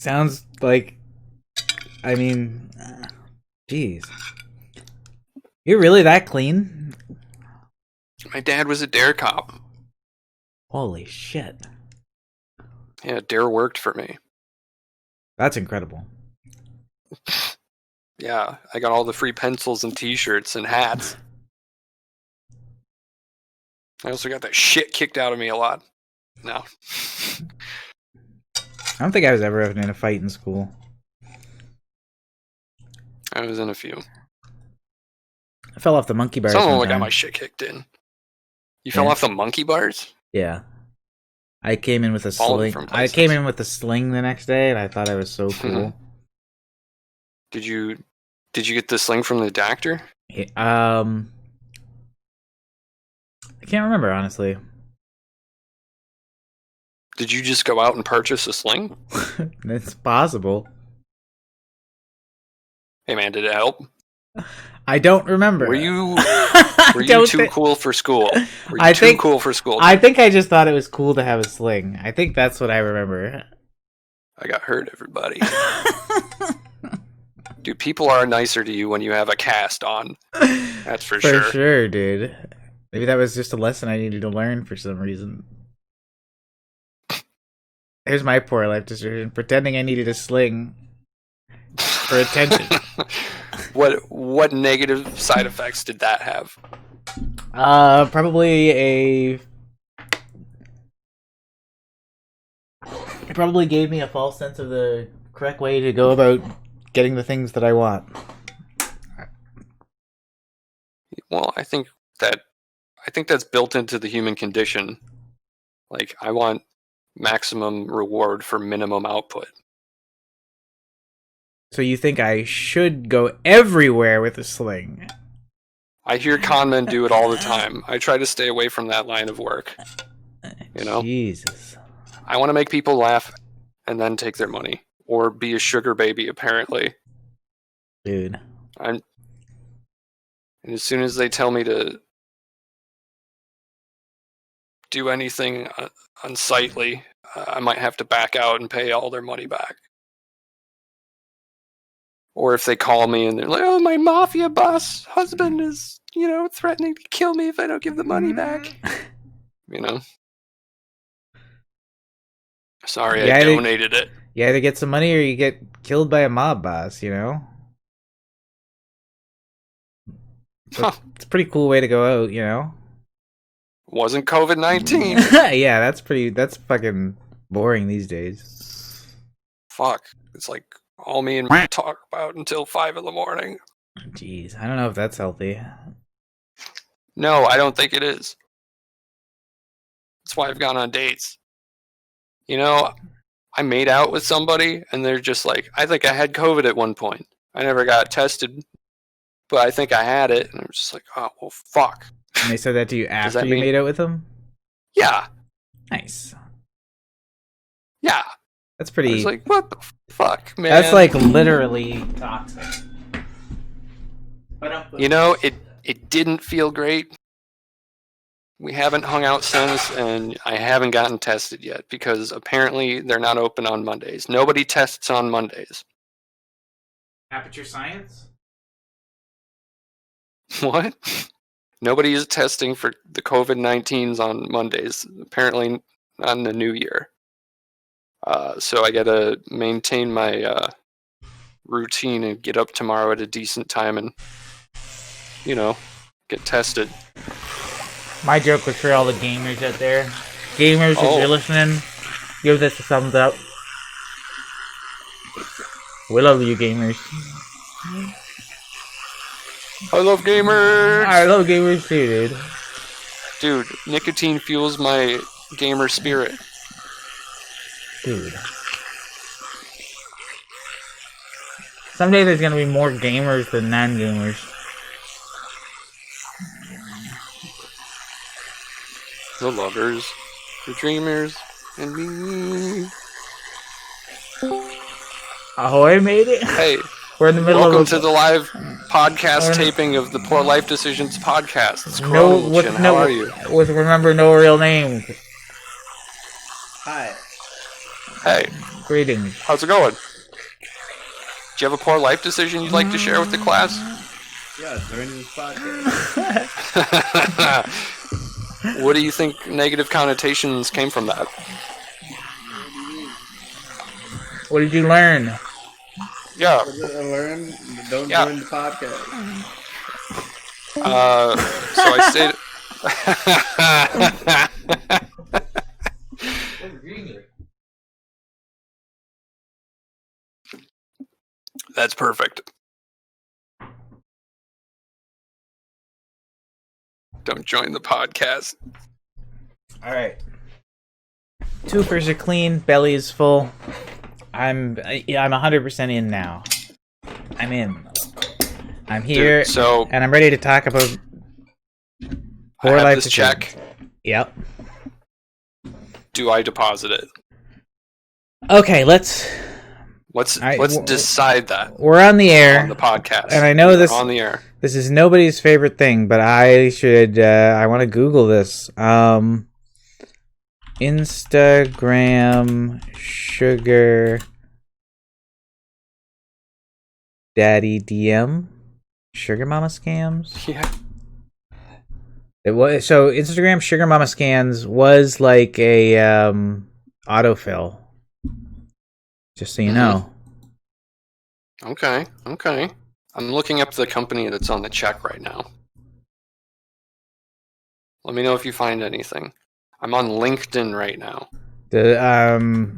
Sounds like... I mean... Jeez. You're really that clean? My dad was a dare cop. Holy shit. Yeah, dare worked for me. That's incredible. Yeah, I got all the free pencils and t-shirts and hats. I also got that shit kicked out of me a lot. No. I don't think I was ever in a fight in school. I was in a few. I fell off the monkey bars. Someone got my shit kicked in. You fell off the monkey bars? Yeah. I came in with a sling. I came in with a sling the next day, and I thought I was so cool. Did you get the sling from the doctor? I can't remember, honestly. Did you just go out and purchase a sling? It's possible. Hey man, did it help? I don't remember. Were you too cool for school? Were you too cool for school? I think I just thought it was cool to have a sling. I think that's what I remember. I got hurt, everybody. Dude, people are nicer to you when you have a cast on. That's for sure. For sure, dude. Maybe that was just a lesson I needed to learn for some reason. Here's my poor life decision. Pretending I needed a sling for attention. What negative side effects did that have? Probably it probably gave me a false sense of the correct way to go about getting the things that I want. Well, I think that's built into the human condition. Like, I want maximum reward for minimum output. So you think I should go everywhere with a sling? I hear con men do it all the time. I try to stay away from that line of work. You know? Jesus. I want to make people laugh and then take their money. Or be a sugar baby, apparently. Dude. And as soon as they tell me to do anything unsightly, I might have to back out and pay all their money back. Or if they call me and they're like, oh, my mafia boss husband is, threatening to kill me if I don't give the money back. Sorry, I donated it. You either get some money or you get killed by a mob boss, So it's a pretty cool way to go out, Wasn't COVID-19. Yeah, that's fucking boring these days. Fuck. It's like all me and talk about until 5 a.m. Jeez, I don't know if that's healthy. No, I don't think it is. That's why I've gone on dates. You know, I made out with somebody, and they're just like, I think I had COVID at one point. I never got tested, but I think I had it. And I'm just like, oh, well, fuck. And they said that to you after you made out with them? Yeah. Nice. Yeah. That's pretty... I was like, what the fuck, man? That's like literally toxic. You know, it didn't feel great. We haven't hung out since, and I haven't gotten tested yet because apparently they're not open on Mondays. Nobody tests on Mondays. Aperture Science? What? Nobody is testing for the COVID-19s on Mondays. Apparently not in the new year. So I gotta maintain my routine and get up tomorrow at a decent time and, you know, get tested. My joke was for all the gamers out there. Gamers, if you're listening, give this a thumbs up. We love you, gamers. I love gamers! I love gamers too, dude. Dude, nicotine fuels my gamer spirit. Dude. Someday there's gonna be more gamers than non-gamers. The lovers, the dreamers, and me. Ahoy, made it? Hey, we're in the middle welcome of to the live podcast taping of the Poor Life Decisions podcast. It's Croach, and how are you? With remember no real name. Hi. Hey. Greetings. How's it going? Do you have a poor life decision you'd like to share with the class? Yeah, during this podcast. What do you think negative connotations came from that? What did you learn? Yeah. What did I learn? Don't join the podcast. So I stayed... That's perfect. Don't join the podcast. Alright. Toofers are clean, belly is full. I'm 100% in now. I'm in. I'm here, dude, so and I'm ready to talk about I have this check. Yep. Do I deposit it? Okay, let's decide that. We're on the air on the podcast, and I know this on the air. This is nobody's favorite thing, but I should. I want to Google this. Instagram sugar daddy DM sugar mama scams. Yeah. It was so Instagram sugar mama scams was like a autofill. Just so you know. Okay. I'm looking up the company that's on the check right now. Let me know if you find anything. I'm on LinkedIn right now. The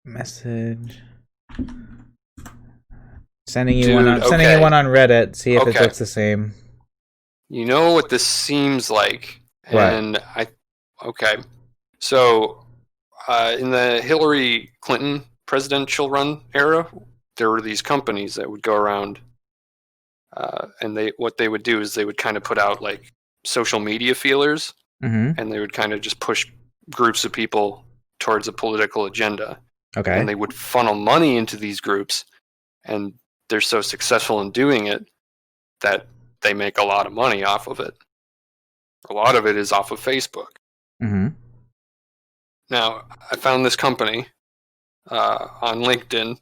message sending you one on Reddit. See if it looks the same. You know what this seems like, what? And so in the Hillary Clinton presidential run era, there were these companies that would go around, and what they would do is they would kind of put out like social media feelers, and they would kind of just push groups of people towards a political agenda. Okay. And they would funnel money into these groups, and they're so successful in doing it that they make a lot of money off of it. A lot of it is off of Facebook. Now, I found this company on LinkedIn.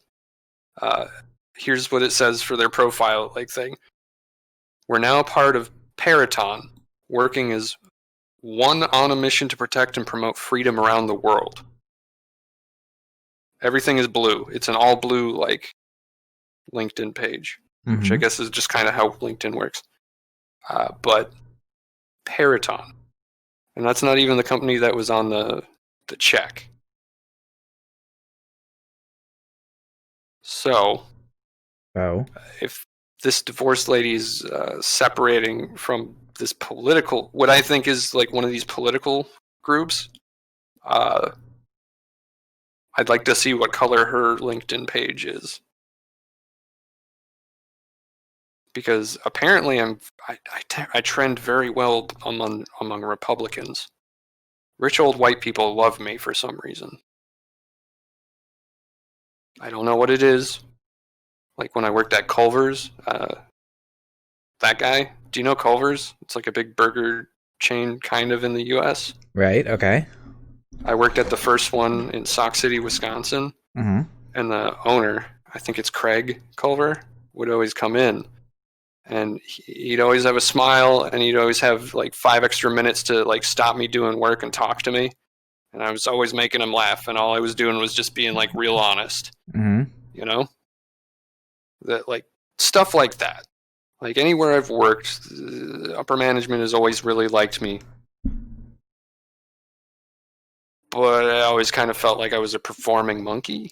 Here's what it says for their profile thing. We're now a part of Peraton, working as one on a mission to protect and promote freedom around the world. Everything is blue. It's an all blue LinkedIn page, which I guess is just kind of how LinkedIn works. But Peraton, and that's not even the company that was on the check. So, if this divorced lady is separating from this political, what I think is like one of these political groups. I'd like to see what color her LinkedIn page is. Because apparently I trend very well among Republicans. Rich old white people love me for some reason. I don't know what it is. Like when I worked at Culver's, that guy. Do you know Culver's? It's like a big burger chain kind of in the U.S. Right, okay. I worked at the first one in Sauk City, Wisconsin. Mm-hmm. And the owner, I think it's Craig Culver, would always come in. And he'd always have a smile, and he'd always have like 5 extra minutes to like stop me doing work and talk to me. And I was always making him laugh, and all I was doing was just being like real honest. Mm-hmm. You know? That like stuff like that. Like anywhere I've worked, upper management has always really liked me. But I always kind of felt like I was a performing monkey.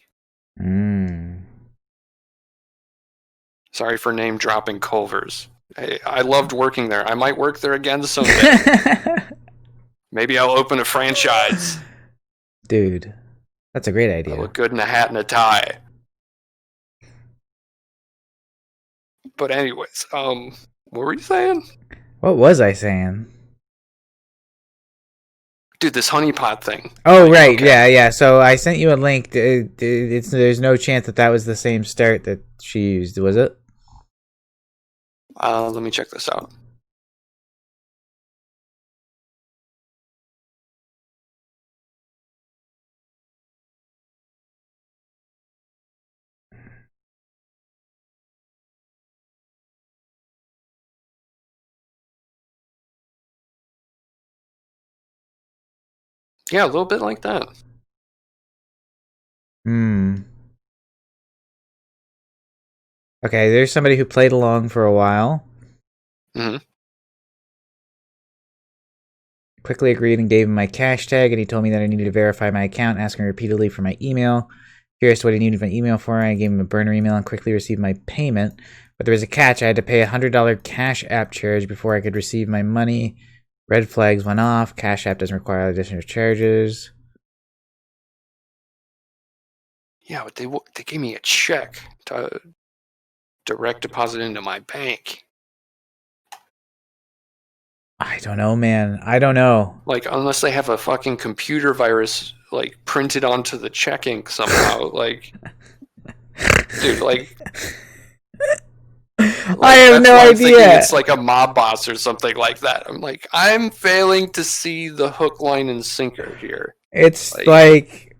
Sorry for name dropping Culver's. I loved working there. I might work there again someday. Maybe I'll open a franchise. Dude, that's a great idea. I look good in a hat and a tie. But anyways, what were you saying? What was I saying? Dude, this honeypot thing. Oh, right, okay. Yeah. So I sent you a link. There's no chance that was the same start that she used, was it? Let me check this out. Yeah, a little bit like that. Okay, there's somebody who played along for a while. Mm-hmm. Quickly agreed and gave him my cash tag, and he told me that I needed to verify my account, asking repeatedly for my email. Curious what he needed my email for, I gave him a burner email and quickly received my payment. But there was a catch. I had to pay a $100 Cash App charge before I could receive my money. Red flags went off. Cash App doesn't require additional charges. Yeah, but they gave me a check to direct deposit into my bank. I don't know, man. I don't know. Like, unless they have a fucking computer virus, like, printed onto the check ink somehow. Like, dude, like I have no idea. It's like a mob boss or something like that. I'm like, I'm failing to see the hook, line, and sinker here. It's like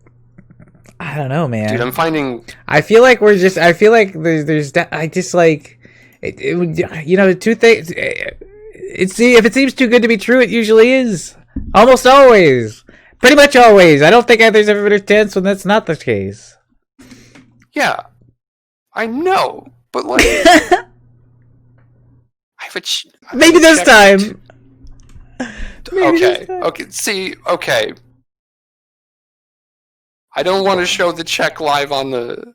I don't know, man. Dude, I'm finding. I feel like I feel like there's. I just like, you know, two things. If it seems too good to be true, it usually is. Almost always. Pretty much always. I don't think there's ever been a chance when that's not the case. Yeah, I know, but like, I have a maybe this time. Okay. See, okay. I don't want to show the check live on the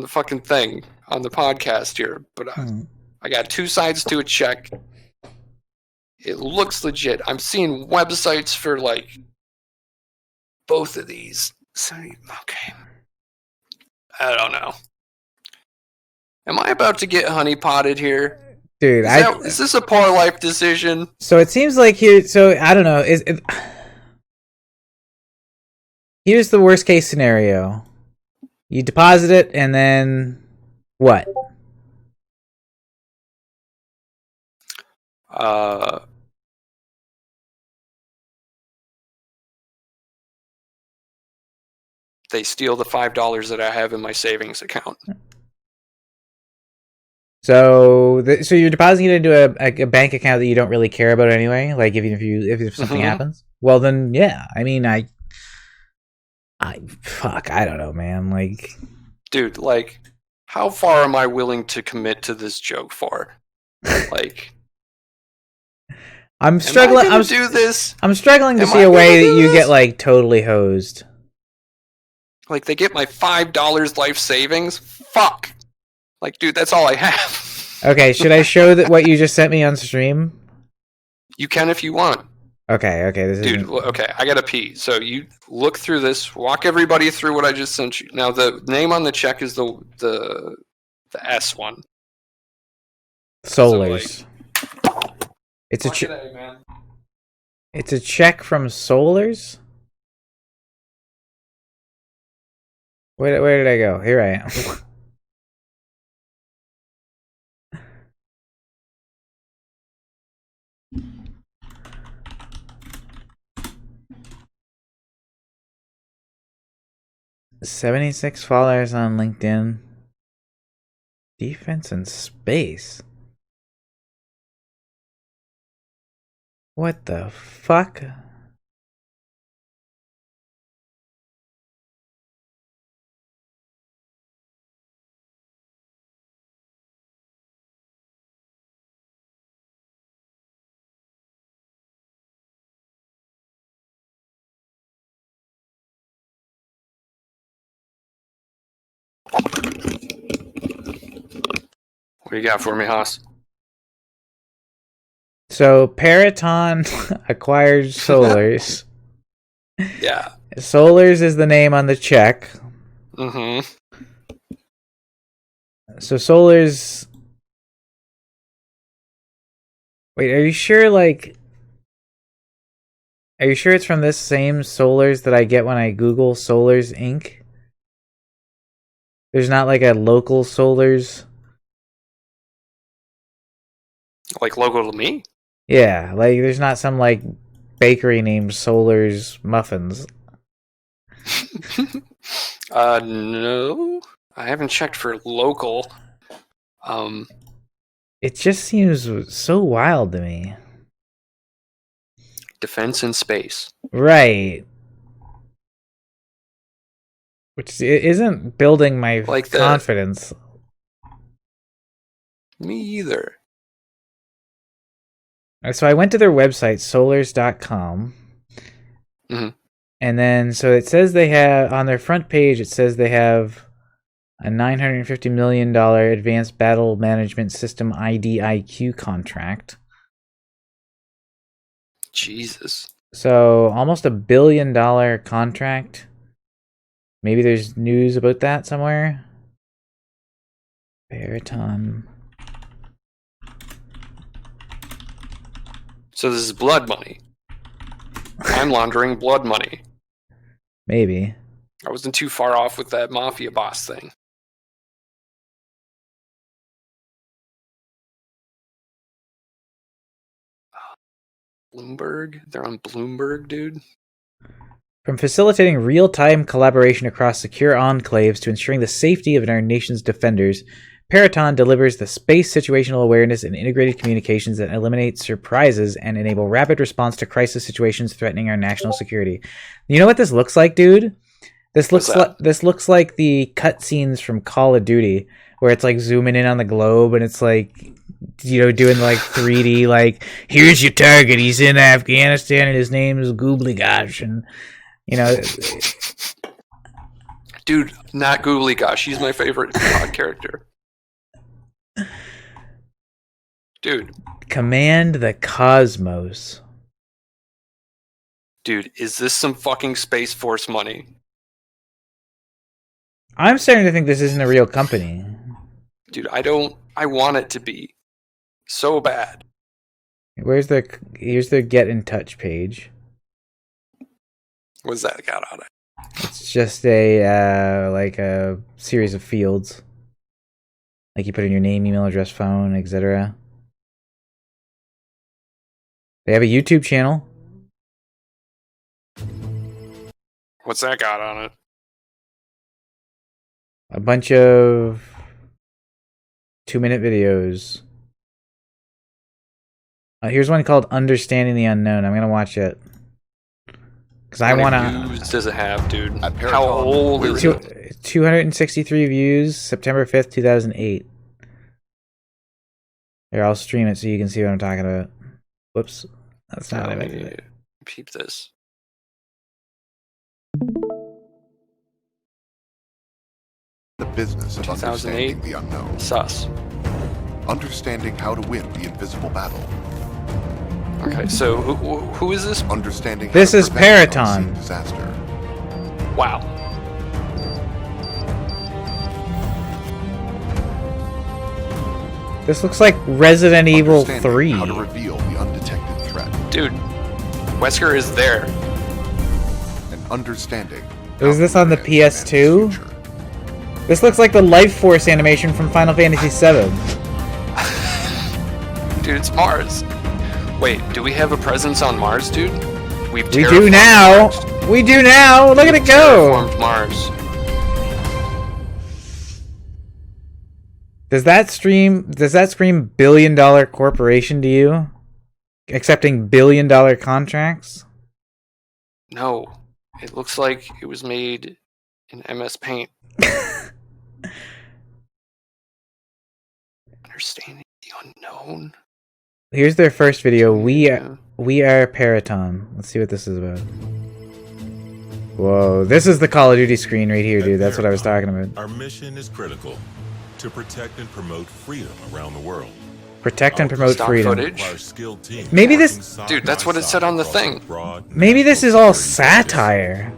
fucking thing on the podcast here, but I got 2 sides to a check. It looks legit. I'm seeing websites for like both of these. So, okay. I don't know. Am I about to get honeypotted here? Dude, is this a poor life decision? So it seems like I don't know. Here's the worst case scenario. You deposit it and then what? They steal the $5 that I have in my savings account. So you're depositing it into a bank account that you don't really care about anyway. Like if something happens, well then yeah. I mean I don't know, man. Like, dude, like, how far am I willing to commit to this joke for? Like, I'm struggling. I'm do this. I'm struggling to see a way that you get like totally hosed. Like they get my $5 life savings. Fuck. Like, dude, that's all I have. Okay, should I show what you just sent me on stream? You can if you want. Okay, this is Dude, okay, I gotta pee. So you look through this, walk everybody through what I just sent you. Now the name on the check is the S one. Solars. It's a man. it's a check from Solars. Where did I go? Here I am. $76 followers on LinkedIn. Defense and space. What the fuck? What do you got for me, Haas? So Peraton acquires Solars. Yeah. Solars is the name on the check. Mm-hmm. So Solars. Wait, are you sure? Are you sure it's from this same Solars that I get when I Google Solars Inc.? There's not like a local Solars. Like local to me? Yeah, like there's not some like bakery named Solars Muffins. No. I haven't checked for local. It just seems so wild to me. Defense in space. Right. Which isn't building my confidence. Me either. So I went to their website, solars.com. Mm-hmm. And then, so it says they have, on their front page, it says they have a $950 million Advanced Battle Management System IDIQ contract. Jesus. So almost $1 billion contract. Maybe there's news about that somewhere. Baraton. So this is blood money. I'm laundering blood money. Maybe. I wasn't too far off with that mafia boss thing. Bloomberg? They're on Bloomberg, dude? From facilitating real-time collaboration across secure enclaves to ensuring the safety of our nation's defenders, Peraton delivers the space situational awareness and integrated communications that eliminate surprises and enable rapid response to crisis situations threatening our national security. You know what this looks like, dude? This looks like the cutscenes from Call of Duty, where it's like zooming in on the globe and it's like, you know, doing like 3D, like, here's your target, he's in Afghanistan and his name is Goobly Gosh, and you know. Dude, not Googly Gosh. He's my favorite character. Dude. Command the Cosmos. Dude, is this some fucking Space Force money? I'm starting to think this isn't a real company. Dude, I want it to be. So bad. Here's their get in touch page. What's that got on it? It's just a like a series of fields. Like you put in your name, email address, phone, etc. They have a YouTube channel. What's that got on it? A bunch of 2-minute videos. Here's one called Understanding the Unknown. I'm gonna watch it. Because I want to. How many views does it have, dude? How old is it? 263 views, September 5th, 2008. Here, I'll stream it so you can see what I'm talking about. Whoops. That's not what I meant to do. Peep this. The business of understanding the unknown. Sus. Understanding how to win the invisible battle. Okay, so who is this? Understanding how This to is prevent Paraton. unforeseen disaster. Wow. This looks like Resident Evil Understanding 3. how to reveal the undetected threat. Dude, Wesker is there. And understanding. Is this on the PS2? This looks like the Life Force animation from Final Fantasy VII. Dude, it's Mars. Wait, do we have a presence on Mars, dude? We do now. Mars. We do now. Look at it go. Terraformed Mars. Does that scream billion-dollar corporation to you? Accepting billion-dollar contracts? No, it looks like it was made in MS Paint. Understanding the unknown. Here's their first video. We are Paraton. Let's see what this is about. Whoa, this is the Call of Duty screen right here, dude. That's what I was talking about. Our mission is critical: to protect and promote freedom around the world. Protect and promote Stock freedom. footage. Maybe this- Dude, that's what it said on the thing. Maybe this is all satire.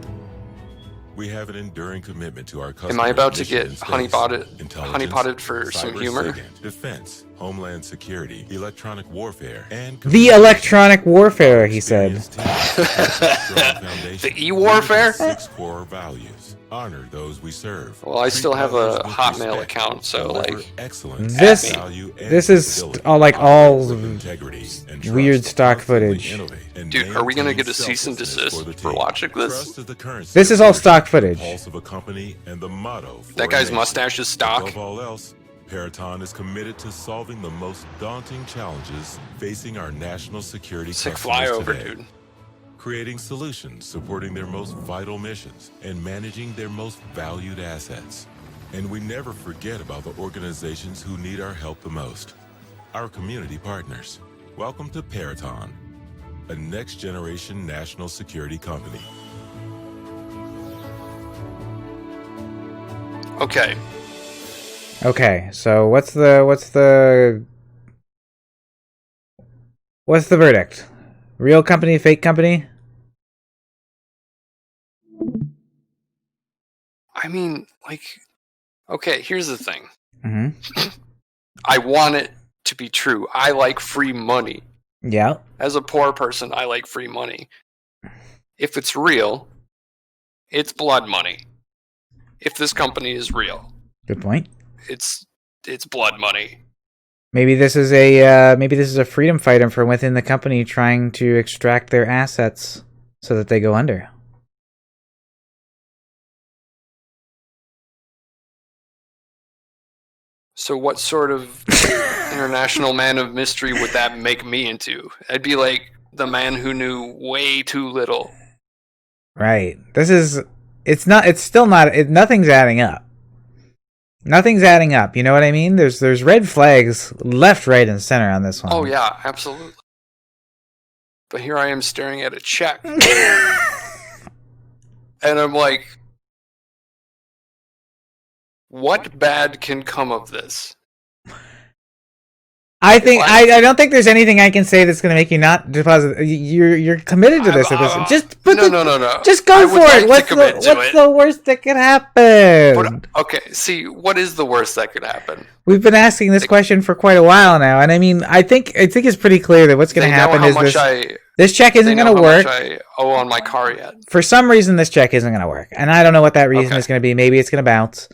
We have an enduring commitment to our customers. Am I about to mission get in space, honeypotted for some cyber humor? SIGINT, defense, homeland security, electronic warfare, and The electronic warfare, he said. The e-warfare? 6 core values. Honor those we serve. Well, I still have a Treat others with Hotmail respect. account, so Deliver like, excellence, This- value, and this is stability. all, like, Operate all with integrity and weird trust. stock Constantly footage. innovate and dude, are we gonna maintain get a cease and selflessness desist the for team. watching this? Trust is the currency This of is all leadership, stock the footage. pulse of a company and the motto for That a guy's nation. mustache is stock. Above all else, Paraton is committed to solving the most daunting challenges facing our national security Sick customers flyover, today. dude. Creating solutions supporting their most vital missions and managing their most valued assets. And we never forget about the organizations who need our help the most. Our community partners. Welcome to Paraton, a next-generation national security company. Okay, Okay, so what's the verdict? Real company, fake company? I mean, like, okay, here's the thing. Mm-hmm. I want it to be true. I like free money. Yeah. As a poor person, I like free money. If it's real, it's blood money. If this company is real, Good point. it's blood money. Maybe this is a freedom fighter from within the company trying to extract their assets so that they go under. So what sort of international man of mystery would that make me into? I'd be like the man who knew way too little. Right. Nothing's adding up. Nothing's adding up. You know what I mean? There's red flags left, right, and center on this one. Oh yeah, absolutely. But here I am staring at a check. And I'm like, what bad can come of this? I don't think there's anything I can say that's going to make you not deposit. You're committed to this. No. Just go for it. What's the worst that could happen? But, okay, see, what is the worst that could happen? We've been asking this question for quite a while now, and I mean, I think it's pretty clear that what's going to happen is this check isn't going to work. I owe on my car yet. For some reason, this check isn't going to work, and I don't know what that reason is going to be. Maybe it's going to bounce.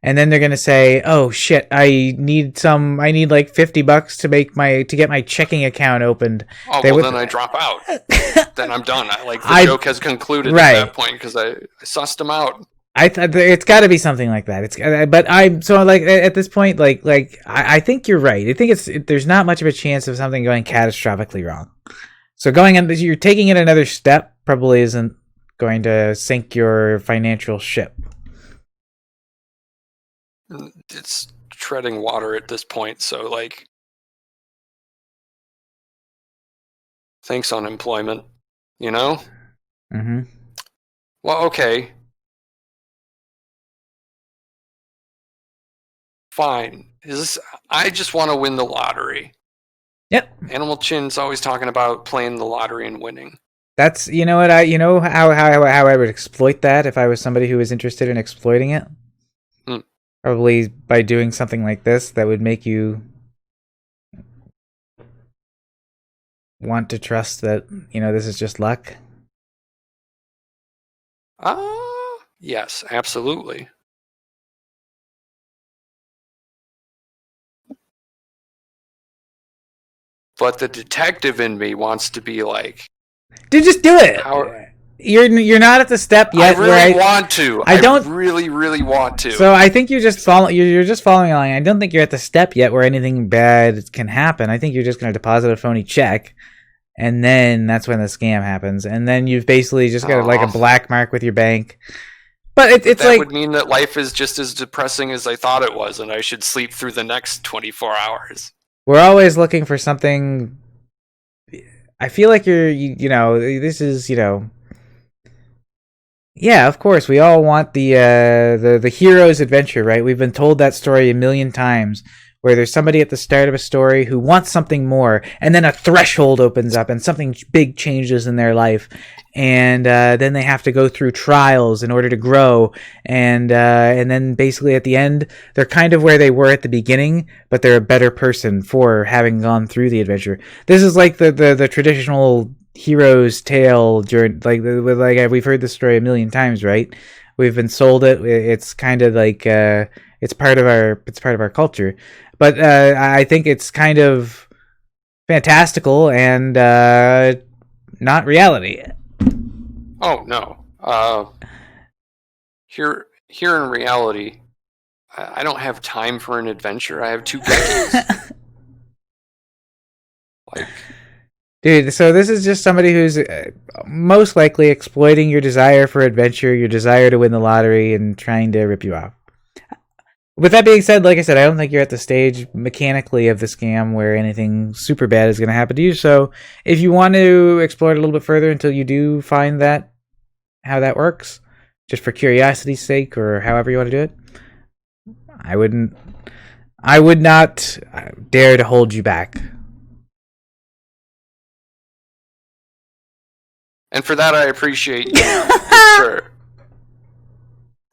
And then they're gonna say, "Oh shit! I need like $50 to get my checking account opened." Oh, then I drop out. Then I'm done. The joke has concluded at that point because I sussed him out. It's got to be something like that. At this point, I think you're right. I think there's not much of a chance of something going catastrophically wrong. So you're taking it another step probably isn't going to sink your financial ship. It's treading water at this point, so thanks unemployment, you know? Mm-hmm. Well, okay. Fine. I just want to win the lottery. Yep. Animal Chin's always talking about playing the lottery and winning. That's you know what I you know how I would exploit that if I was somebody who was interested in exploiting it. Probably by doing something like this that would make you want to trust that this is just luck. Yes, absolutely. But the detective in me wants to be like, dude, just do it. You're not at the step yet. I really want to. I don't really want to. So I think you're just following along. I don't think you're at the step yet where anything bad can happen. I think you're just going to deposit a phony check, and then that's when the scam happens. And then you've basically just got like a black mark with your bank. But it's that like would mean that life is just as depressing as I thought it was, and I should sleep through the next 24 hours. We're always looking for something. I feel like this is. Yeah, of course. We all want the hero's adventure, right? We've been told that story a million times, where there's somebody at the start of a story who wants something more, and then a threshold opens up, and something big changes in their life, and then they have to go through trials in order to grow, and then basically at the end, they're kind of where they were at the beginning, but they're a better person for having gone through the adventure. This is like the traditional hero's tale during like we've heard this story a million times, right? We've been sold it. It's kind of like it's part of our culture, but I think it's kind of fantastical and not reality. Oh no! Here in reality, I don't have time for an adventure. I have 2 kids. Dude, so this is just somebody who's most likely exploiting your desire for adventure, your desire to win the lottery, and trying to rip you off. With that being said, like I said, I don't think you're at the stage mechanically of the scam where anything super bad is going to happen to you. So if you want to explore it a little bit further until you do find how that works, just for curiosity's sake or however you want to do it, I would not dare to hold you back. And for that, I appreciate you. Sure.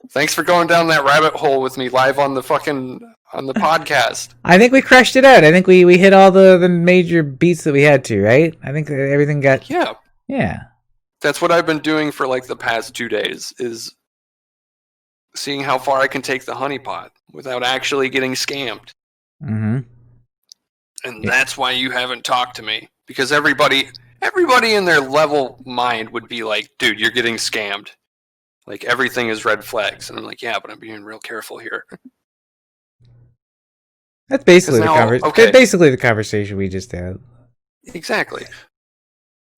Thanks for going down that rabbit hole with me live on the podcast. I think we crushed it out. I think we hit all the major beats that we had to, right? I think everything got... Yeah. That's what I've been doing for like the past 2 days, is seeing how far I can take the honeypot without actually getting scammed. Mm-hmm. And that's why you haven't talked to me. Because everybody in their level mind would be like, dude, you're getting scammed. Like, everything is red flags. And I'm like, yeah, but I'm being real careful here. That's basically the conversation we just had. Exactly.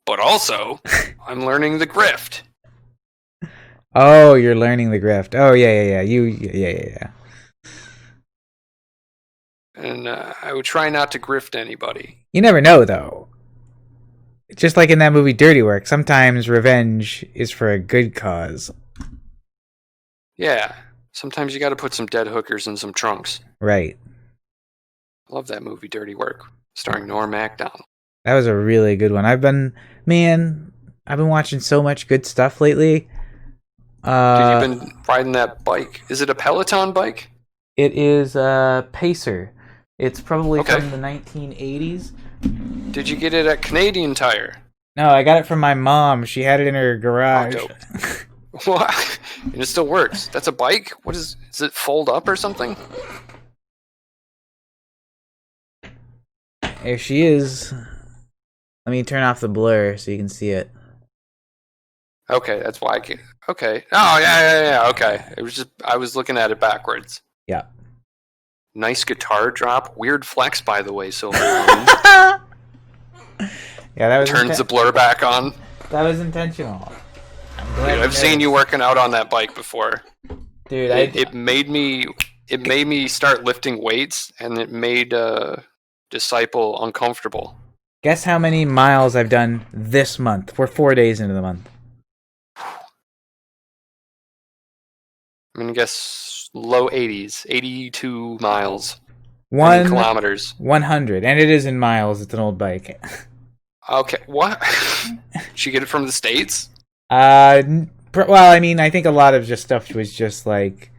But also, I'm learning the grift. Oh, you're learning the grift. Oh, yeah. Yeah. And I would try not to grift anybody. You never know, though. Just like in that movie Dirty Work, sometimes revenge is for a good cause. Yeah. Sometimes you got to put some dead hookers in some trunks. Right. I love that movie Dirty Work, starring Norm Macdonald. That was a really good one. I've been watching so much good stuff lately. Dude, you've been riding that bike. Is it a Peloton bike? It is a Pacer. It's probably from the 1980s. Did you get it at Canadian Tire? No, I got it from my mom. She had it in her garage. Oh, dope. What? And it still works. That's a bike? What is it fold up or something? There she is. Let me turn off the blur so you can see it. Okay, that's why I can. Okay. Oh, yeah. Okay. It was just, I was looking at it backwards. Yeah. Nice guitar drop. Weird flex, by the way, Silver. Yeah, that was turns the blur back on. That was intentional. Dude, I've seen you working out on that bike before. Dude, it made me start lifting weights, and it made Disciple uncomfortable. Guess how many miles I've done this month? We're 4 days into the month. I'm gonna guess low 80s, 82 miles. In kilometers. 100, and it is in miles. It's an old bike. Okay, what? Did you get it from the States? Well, I mean, I think a lot of just stuff was just like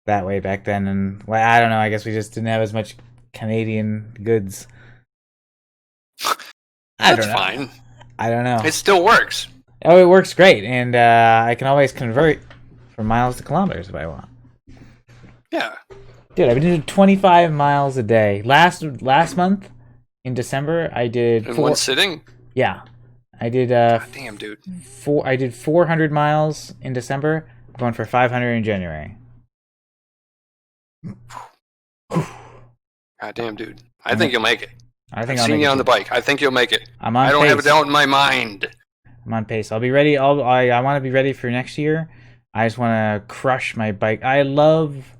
that way back then, and well, I don't know. I guess we just didn't have as much Canadian goods. That's fine. I don't know. It still works. Oh, it works great, and I can always convert from miles to kilometers if I want. Yeah. Dude, I've been doing 25 miles a day. Last month in December, I did in one sitting. Yeah, I did. God damn, dude. I did 400 miles in December. I'm going for 500 in January. God damn, dude. I think you'll make it. I think I've seen you on the bike. I think you'll make it. I'm on I don't pace. have a doubt in my mind. I'm on pace. I'll be ready. I want to be ready for next year. I just want to crush my bike. I love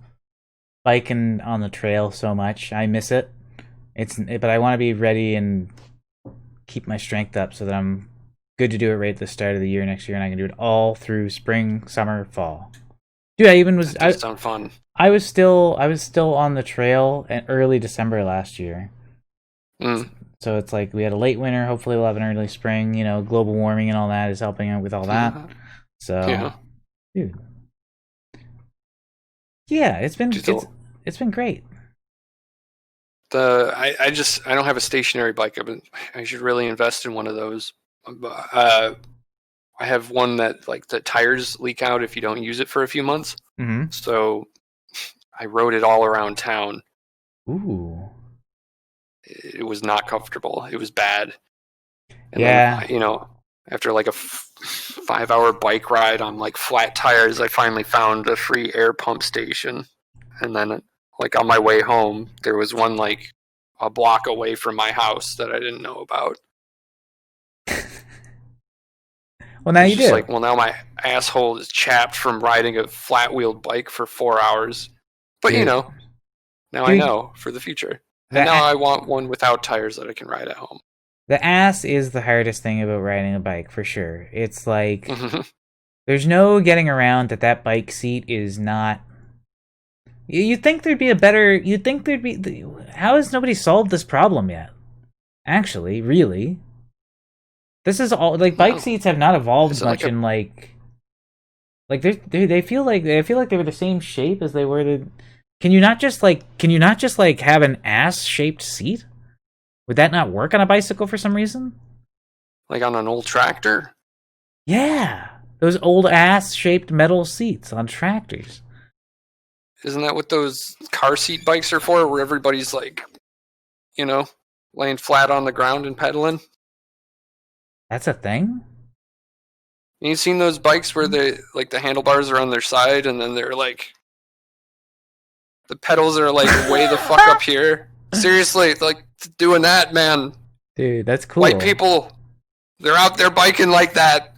biking on the trail so much. I miss it. But I want to be ready and keep my strength up so that I'm good to do it right at the start of the year next year, and I can do it all through spring, summer, fall. Dude, I even was. That sound fun. I was still on the trail in early December last year. So it's like we had a late winter. Hopefully, we'll have an early spring. You know, global warming and all that is helping out with all that. So, dude, yeah, it's been great. I don't have a stationary bike. I should really invest in one of those. I have one that like the tires leak out if you don't use it for a few months. Mm-hmm. So I rode it all around town. Ooh. It was not comfortable. It was bad. And yeah. Then, after like a 5-hour bike ride on like flat tires, I finally found a free air pump station. And then like on my way home, there was one like a block away from my house that I didn't know about. Well, now you do. Like, well, now my asshole is chapped from riding a flat-wheeled bike for 4 hours. But now I know for the future. And now I want one without tires that I can ride at home. The ass is the hardest thing about riding a bike, for sure. It's like, there's no getting around that bike seat is not... You'd think there'd be how has nobody solved this problem yet? Actually, really? This is all, like, bike seats have not evolved much in, like they feel like they were the same shape as they were Can you not just have an ass-shaped seat? Would that not work on a bicycle for some reason? Like on an old tractor? Yeah. Those old ass-shaped metal seats on tractors. Isn't that what those car seat bikes are for, where everybody's like, laying flat on the ground and pedaling? That's a thing? You seen those bikes where the handlebars are on their side and then they're like, the pedals are like way the fuck up here? Seriously, like doing that, man. Dude, that's cool. White people, they're out there biking like that.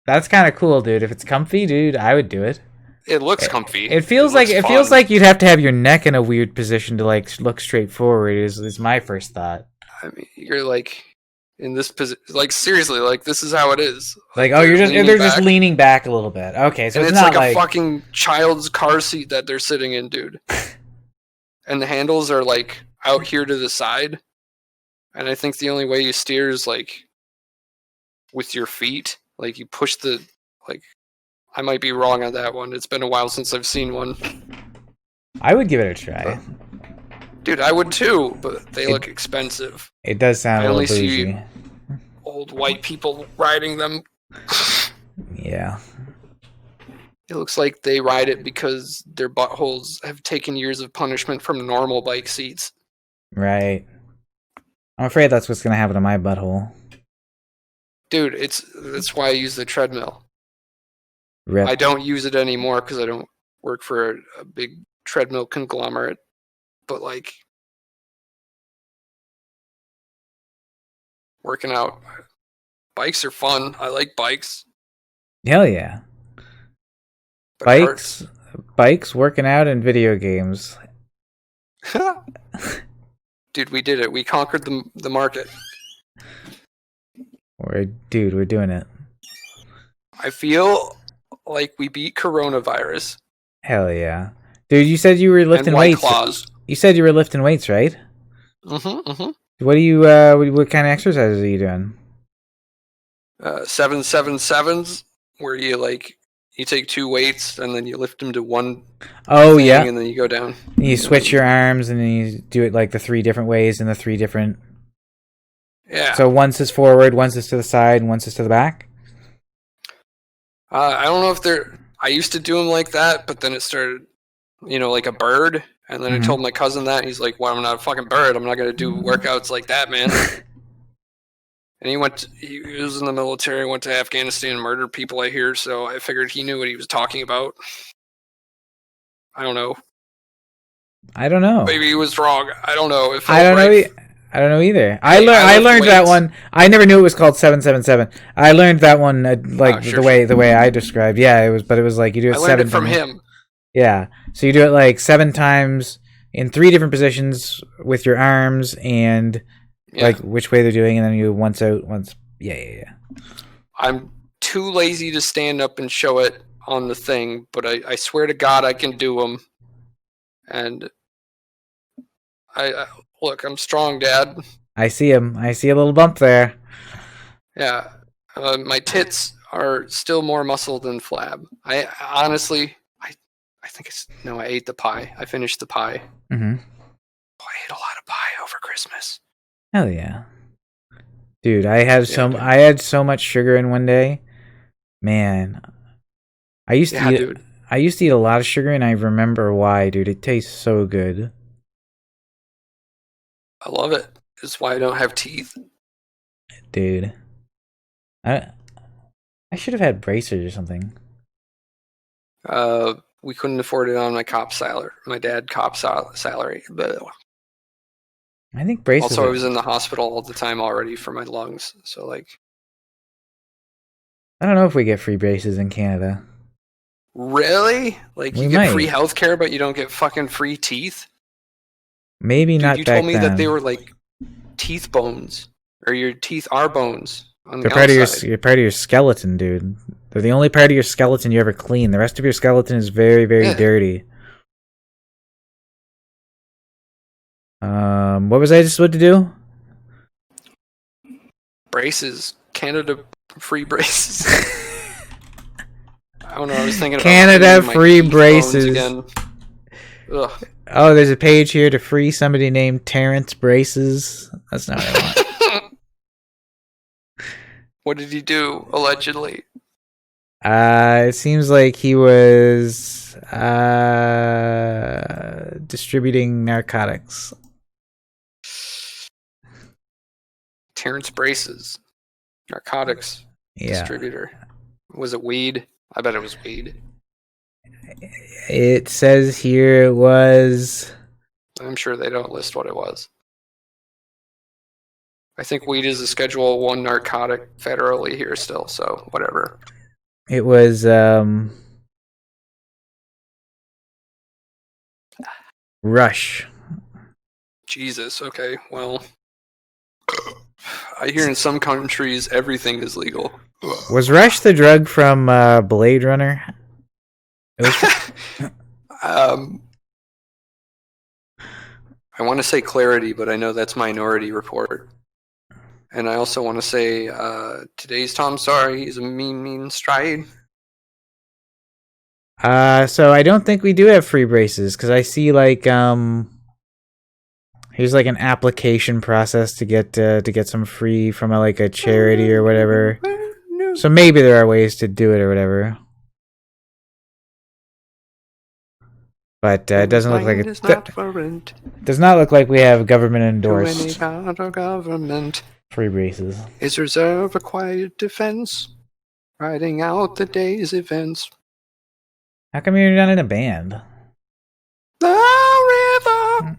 That's kind of cool, dude. If it's comfy, dude, I would do it. It looks comfy. It feels like you'd have to have your neck in a weird position to like look straight forward. Is my first thought. I mean, you're like in this position, like seriously, like this is how it is. Like, oh, they're just leaning back a little bit. Okay, so and it's not like a fucking child's car seat that they're sitting in, dude. And the handles are like out here to the side, and I think the only way you steer is like with your feet. Like you push the like. I might be wrong on that one. It's been a while since I've seen one. I would give it a try. Dude, I would too, but they look expensive. It does sound a little bougie. See old white people riding them. Yeah. It looks like they ride it because their buttholes have taken years of punishment from normal bike seats. Right. I'm afraid that's what's going to happen to my butthole. Dude, that's why I use the treadmill. Rip. I don't use it anymore because I don't work for a big treadmill conglomerate. But like working out, bikes are fun. I like bikes. Hell yeah. But bikes, working out, and video games. Dude, we did it. We conquered the market. We're doing it. I feel like we beat coronavirus. Hell yeah. Dude, you said you were lifting and White weights. Claws. You said you were lifting weights, right? What do you? What kind of exercises are you doing? 7-7-7s, where you take 2 weights and then you lift them to one. Oh thing, yeah. and then you go down. You switch your arms and then you do it like the 3 different ways and the 3 different. Yeah. So once is forward, once is to the side, and once is to the back. I don't know if they're. I used to do them like that, but then it started, like a bird. And then I told my cousin that, and he's like, "Well, I'm not a fucking bird. I'm not gonna do workouts like that, man." And he was in the military, went to Afghanistan, and murdered people, I hear. So I figured he knew what he was talking about. I don't know. Maybe he was wrong. I don't know. I don't know. I don't know either. I learned that one. I never knew it was called 7-7-7. I learned that one the way I described. Yeah, it was like you do it 7 learned it from him. Yeah, so you do it like 7 times in 3 different positions with your arms and like which way they're doing, and then you once out, once. Yeah. I'm too lazy to stand up and show it on the thing, but I swear to God I can do them. And I look, I'm strong, Dad. I see him. I see a little bump there. Yeah, my tits are still more muscle than flab. I honestly, I think I ate the pie. I finished the pie. Mm-hmm. I ate a lot of pie over Christmas. Hell yeah, dude! I had so much sugar in one day. Man, I used to eat a lot of sugar, and I remember why, dude. It tastes so good. I love it. It's why I don't have teeth, dude. I should have had braces or something. We couldn't afford it on my cop salary. My dad cop salary. But I think braces. Also, I was in the hospital all the time already for my lungs. So like, I don't know if we get free braces in Canada. Really? Like you get free healthcare, but you don't get fucking free teeth? Maybe not. You told me that they were like teeth bones, or your teeth are bones. They're part of your skeleton, dude. They're the only part of your skeleton you ever clean. The rest of your skeleton is very, very dirty. What was I just supposed to do? Braces. Canada free braces. I don't know. I was thinking Canada free braces again. Ugh. Oh, there's a page here to free somebody named Terrence Braces. That's not what I want. What did he do, allegedly? It seems like he was distributing narcotics. Terrence Braces. Narcotics distributor. Was it weed? I bet it was weed. It says here it was... I'm sure they don't list what it was. I think weed is a Schedule 1 narcotic federally here still, so whatever. It was Rush. Jesus, okay, well... I hear in some countries everything is legal. Was Rush the drug from Blade Runner? I want to say Clarity, but I know that's Minority Report. And I also want to say today's Tom Sorry, he's a mean stride. So I don't think we do have free braces, because I see like here's like an application process to get some free from a charity or whatever. So maybe there are ways to do it or whatever. But it doesn't look like it. Does not look like we have government endorsed free braces. Is reserve a quiet defense, riding out the day's events. How come you're not in a band? The river.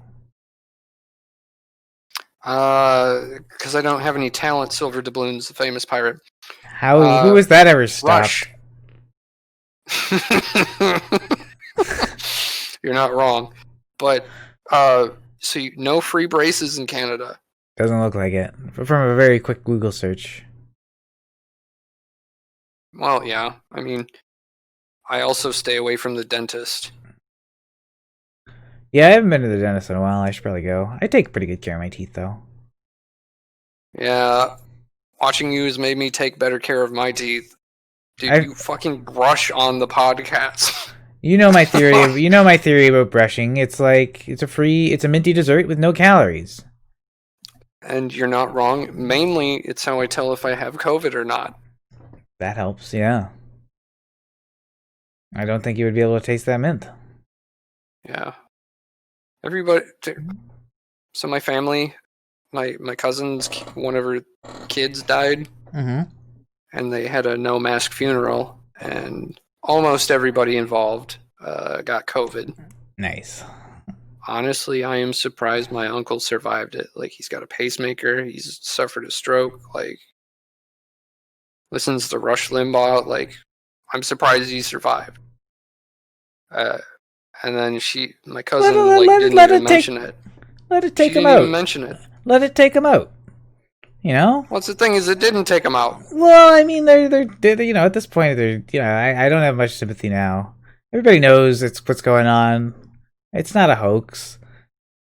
Because I don't have any talent. Silver Doubloons, the famous pirate. Who was that ever stopped? You're not wrong, but no free braces in Canada. Doesn't look like it from a very quick Google search. Well, yeah. I mean, I also stay away from the dentist. Yeah, I haven't been to the dentist in a while. I should probably go. I take pretty good care of my teeth, though. Yeah, watching you has made me take better care of my teeth. Dude, you fucking brush on the podcast. You know my theory. You know my theory about brushing. It's like it's a minty dessert with no calories. And you're not wrong. Mainly, it's how I tell if I have COVID or not. That helps. Yeah. I don't think you would be able to taste that mint. Yeah. Everybody. So my family, my cousin's one of her kids died, Mm-hmm. and they had a no mask funeral, and almost everybody involved got COVID. Nice. Honestly, I am surprised my uncle survived it. Like, he's got a pacemaker, he's suffered a stroke, like, listens to Rush Limbaugh, like, I'm surprised he survived. And then my cousin, didn't even mention it. Let it take him She didn't out. even mention it. Let it take him out. You know? What's the thing is, it didn't take him out. Well, I mean, they're you know, at this point, I don't have much sympathy now. Everybody knows what's going on. It's not a hoax.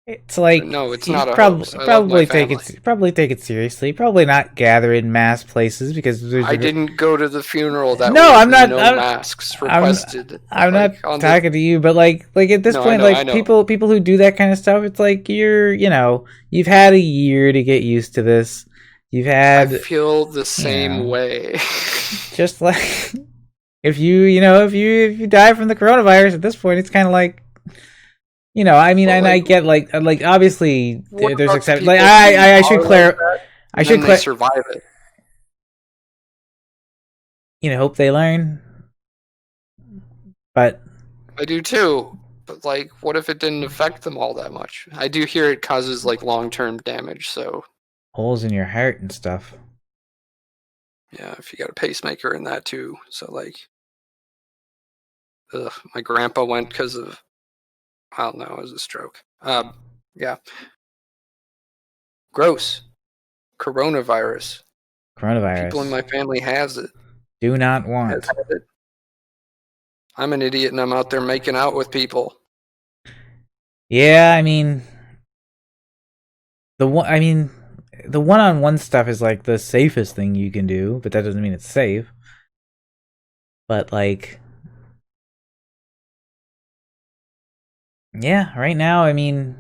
It's like No, it's not a hoax. I love my family. Probably take it seriously. Probably not gather in mass places because I didn't go to the funeral. That no, I'm not. No masks requested. I'm not talking to you, but like at this point, people who do that kind of stuff, it's like you've had a year to get used to this. I feel the same way. Just like if you die from the coronavirus at this point, it's kind of like. I mean, and I get like obviously there's exceptions. Like I should clarify. I should survive it. Hope they learn. But I do too. But like, what if it didn't affect them all that much? I do hear it causes like long-term damage. So holes in your heart and stuff. Yeah, if you got a pacemaker in that too. So like, my grandpa went because of. I don't know, it was a stroke. Yeah. Gross. Coronavirus. People in my family has it. Do not want. I'm an idiot and I'm out there making out with people. Yeah, I mean, the one-on-one stuff is like the safest thing you can do, but that doesn't mean it's safe. But like, yeah, right now, I mean,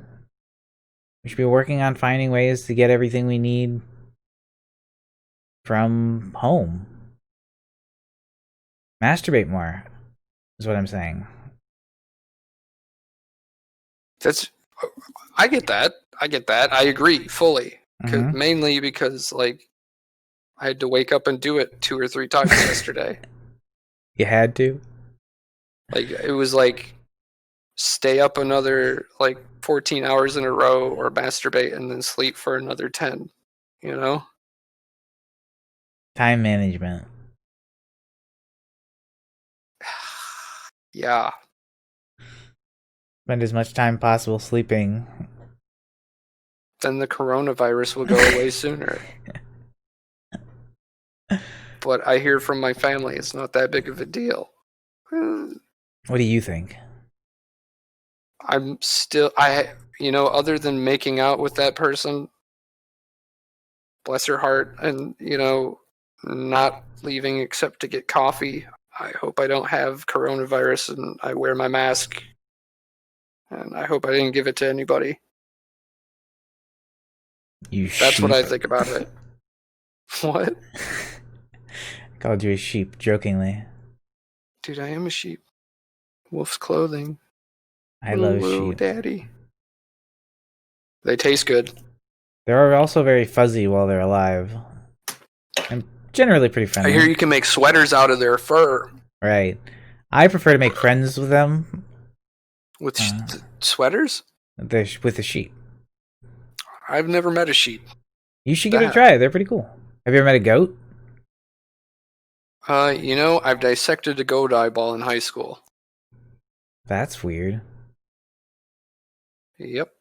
we should be working on finding ways to get everything we need from home. Masturbate more, is what I'm saying. I get that. I agree fully. Mainly because, like, I had to wake up and do it 2 or 3 times yesterday. You had to? Like, it was like, stay up another, 14 hours in a row or masturbate and then sleep for another 10, Time management. Yeah. Spend as much time possible sleeping. Then the coronavirus will go away sooner. But I hear from my family it's not that big of a deal. What do you think? I'm still, other than making out with that person, bless her heart, and, not leaving except to get coffee, I hope I don't have coronavirus and I wear my mask. And I hope I didn't give it to anybody. That's what I think about it. What? I called you a sheep, jokingly. Dude, I am a sheep. Wolf's clothing. I love sheep. Daddy. They taste good. They're also very fuzzy while they're alive. And generally pretty friendly. I hear you can make sweaters out of their fur. Right. I prefer to make friends with them. With sweaters? With the sheep. I've never met a sheep. You should give it a try. They're pretty cool. Have you ever met a goat? I've dissected a goat eyeball in high school. That's weird. Yep.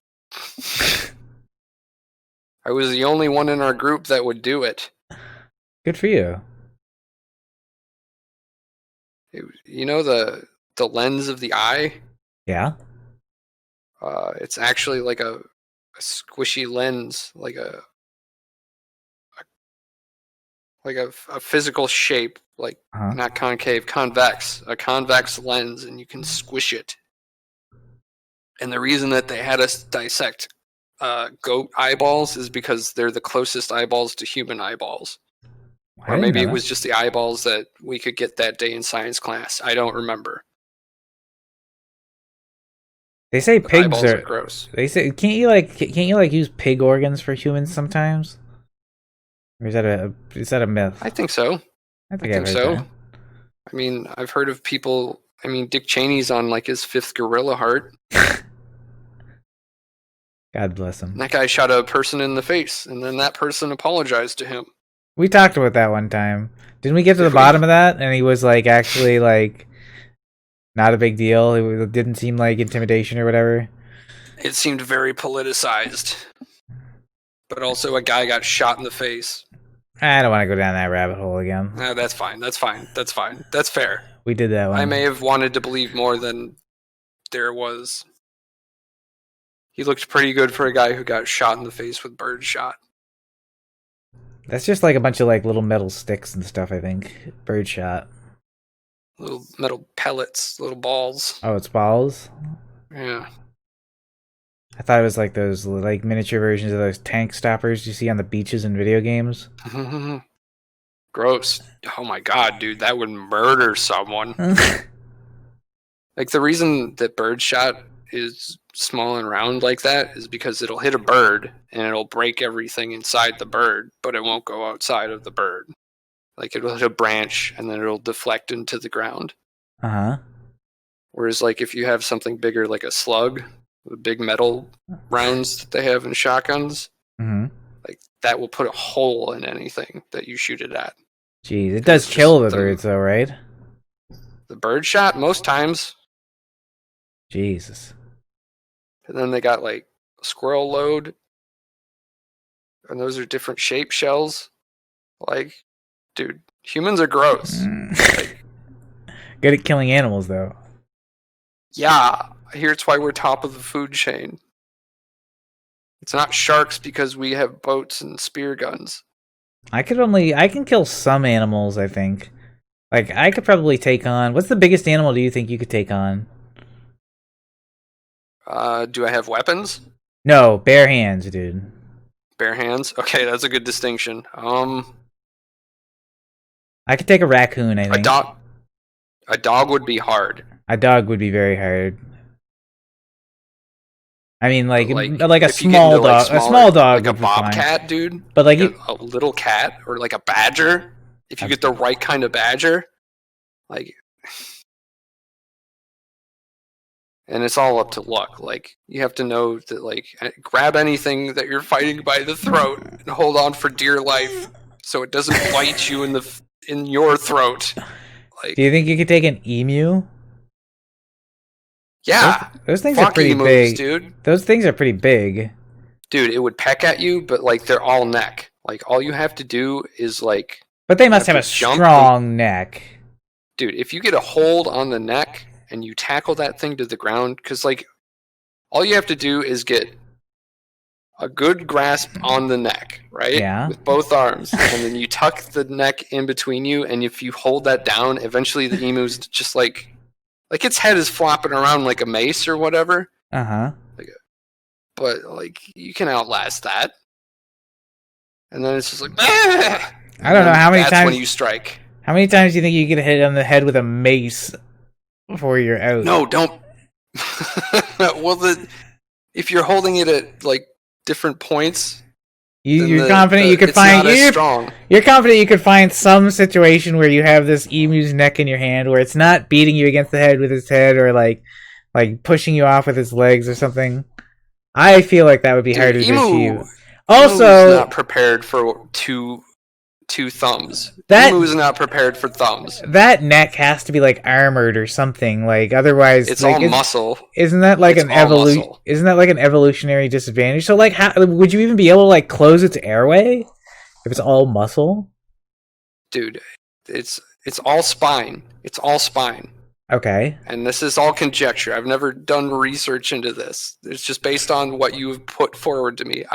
I was the only one in our group that would do it. Good for you. The lens of the eye? Yeah. It's actually like a squishy lens, like a physical shape, like not concave, convex, a convex lens, and you can squish it. And the reason that they had us dissect goat eyeballs is because they're the closest eyeballs to human eyeballs. Or maybe it was just the eyeballs that we could get that day in science class. I don't remember. They say pigs are gross. They say can't you like use pig organs for humans sometimes? Or is that a myth? I think so. I think so. That. I mean, I've heard of people. I mean, Dick Cheney's on like his 5th gorilla heart. God bless him. And that guy shot a person in the face, and then that person apologized to him. We talked about that one time. Didn't we get to the bottom of that? And he was like, actually, like, not a big deal. It didn't seem like intimidation or whatever. It seemed very politicized. But also, a guy got shot in the face. I don't want to go down that rabbit hole again. No, that's fine. That's fine. That's fine. That's fair. We did that one. I may have wanted to believe more than there was. He looked pretty good for a guy who got shot in the face with birdshot. That's just like a bunch of like little metal sticks and stuff, I think. Birdshot. Little metal pellets, little balls. Oh, it's balls? Yeah. I thought it was like those like miniature versions of those tank stoppers you see on the beaches in video games. Gross. Oh my god, dude, that would murder someone. Like the reason that birdshot is small and round like that is because it'll hit a bird and it'll break everything inside the bird, but it won't go outside of the bird. Like it'll hit a branch and then it'll deflect into the ground. Whereas like if you have something bigger like a slug, the big metal rounds that they have in shotguns, like that will put a hole in anything that you shoot it at. Jeez, it does kill the birds though, right? The birdshot most times. Jesus. And then they got like squirrel load. And those are different shape shells. Like, dude, humans are gross. Like, good at killing animals though. Yeah, I hear it's why we're top of the food chain. It's not sharks because we have boats and spear guns. I can kill some animals, I think. Like, I could probably take on... What's the biggest animal do you think you could take on? Do I have weapons? No, bare hands, dude. Bare hands? Okay, that's a good distinction. I could take a raccoon, I think. A dog would be hard. A dog would be very hard. I mean, like a small dog. A small dog, like a bobcat, dude. But like a little cat or like a badger. If you get the right kind of badger, like, and it's all up to luck. Like you have to know that, like, grab anything that you're fighting by the throat and hold on for dear life, so it doesn't bite you in your throat. Like, do you think you could take an emu? Yeah, those things are pretty big, dude. Those things are pretty big, dude. It would peck at you, but like they're all neck. Like all you have to do is like. But they must have a strong neck, dude. If you get a hold on the neck and you tackle that thing to the ground, because like all you have to do is get a good grasp on the neck, right? Yeah. With both arms, and then you tuck the neck in between you, and if you hold that down, eventually the emu's just like its head is flopping around like a mace or whatever. But like you can outlast that, and then it's just like. I don't know how many times. That's when you strike. How many times do you think you get hit on the head with a mace before you're out? No, don't. Well, if you're holding it at like different points, you're confident you could find. You're confident you could find some situation where you have this emu's neck in your hand, where it's not beating you against the head with its head, or like pushing you off with its legs or something. I feel like that would be harder to achieve. Also, not prepared for two thumbs. Emu's not prepared for thumbs. That neck has to be like armored or something. Like otherwise, it's like, all muscle. Isn't that like an Isn't that like an evolutionary disadvantage? So like, how would you even be able to like close its airway if it's all muscle? Dude, it's all spine. It's all spine. Okay. And this is all conjecture. I've never done research into this. It's just based on what you have put forward to me.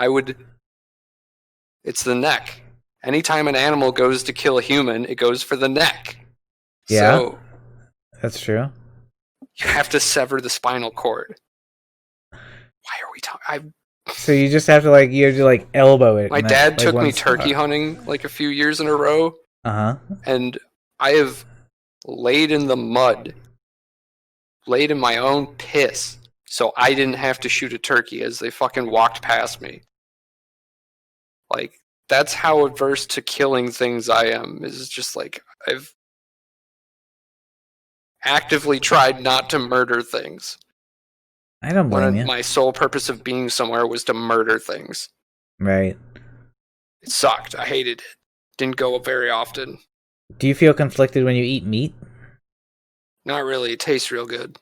It's the neck. Anytime an animal goes to kill a human, it goes for the neck. Yeah. So that's true. you have to sever the spinal cord. Why are we talking? So you just have to elbow it. My dad took me turkey hunting like a few years in a row. And I have laid in the mud, laid in my own piss, so I didn't have to shoot a turkey as they fucking walked past me. Like, that's how averse to killing things I am. Is just like, I've actively tried not to murder things. I don't blame you. My sole purpose of being somewhere was to murder things. Right. It sucked. I hated it. Didn't go very often. Do you feel conflicted when you eat meat? Not really. It tastes real good.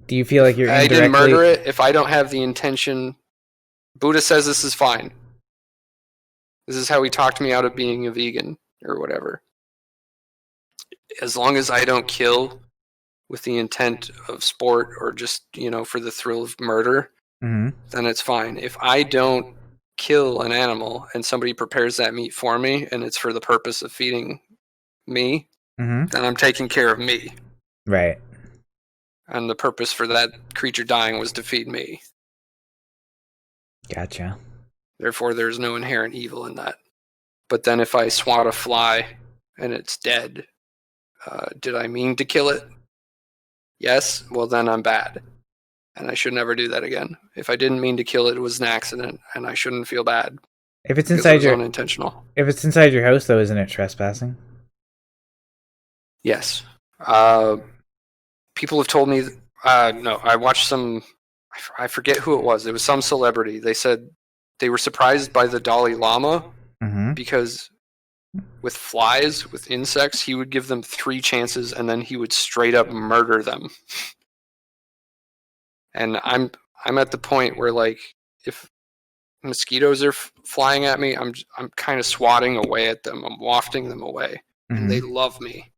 Do you feel like you're I didn't murder it if I don't have the intention. Buddha says this is fine. This is how he talked me out of being a vegan or whatever. As long as I don't kill with the intent of sport or just, for the thrill of murder, then it's fine. If I don't kill an animal and somebody prepares that meat for me and it's for the purpose of feeding me, then I'm taking care of me. Right. And the purpose for that creature dying was to feed me. Gotcha. Therefore, there's no inherent evil in that. But then if I swat a fly and it's dead, did I mean to kill it? Yes? Well, then I'm bad. And I should never do that again. If I didn't mean to kill it, it was an accident, and I shouldn't feel bad. If it's inside your unintentional. If it's inside your house, though, isn't it trespassing? Yes. People have told me. No, I watched some. I forget who it was. It was some celebrity. They said they were surprised by the Dalai Lama because with flies, with insects, he would give them 3 chances, and then he would straight up murder them. And I'm at the point where, like, if mosquitoes are flying at me, I'm kind of swatting away at them. I'm wafting them away, and they love me.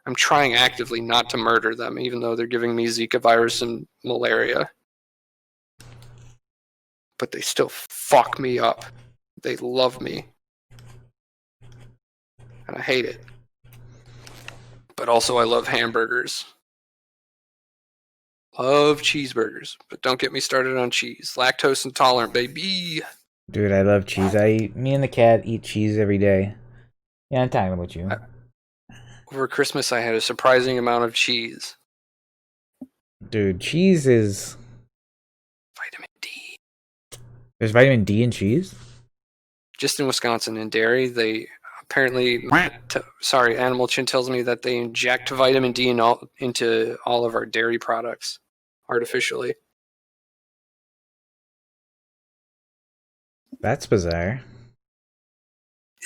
I'm trying actively not to murder them, even though they're giving me Zika virus and malaria. But they still fuck me up. They love me. And I hate it. But also I love hamburgers. Love cheeseburgers. But don't get me started on cheese. Lactose intolerant, baby. Dude, I love cheese. Me and the cat eat cheese every day. Yeah, I'm talking about you. Over Christmas, I had a surprising amount of cheese. Dude, cheese is... Vitamin D. There's vitamin D in cheese? Just in Wisconsin, in dairy, they apparently... Animal Chin tells me that they inject vitamin D into all of our dairy products artificially. That's bizarre.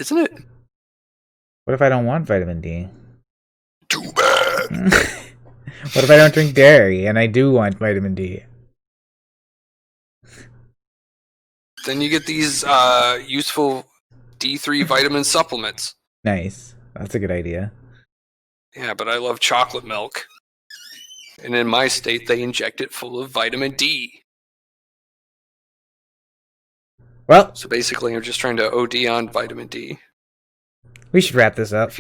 Isn't it? What if I don't want vitamin D? Too bad. What if I don't drink dairy and I do want vitamin D? Then you get these useful D3 vitamin supplements. Nice. That's a good idea. Yeah, but I love chocolate milk. And in my state, they inject it full of vitamin D. Well, so basically, I'm just trying to OD on vitamin D. We should wrap this up.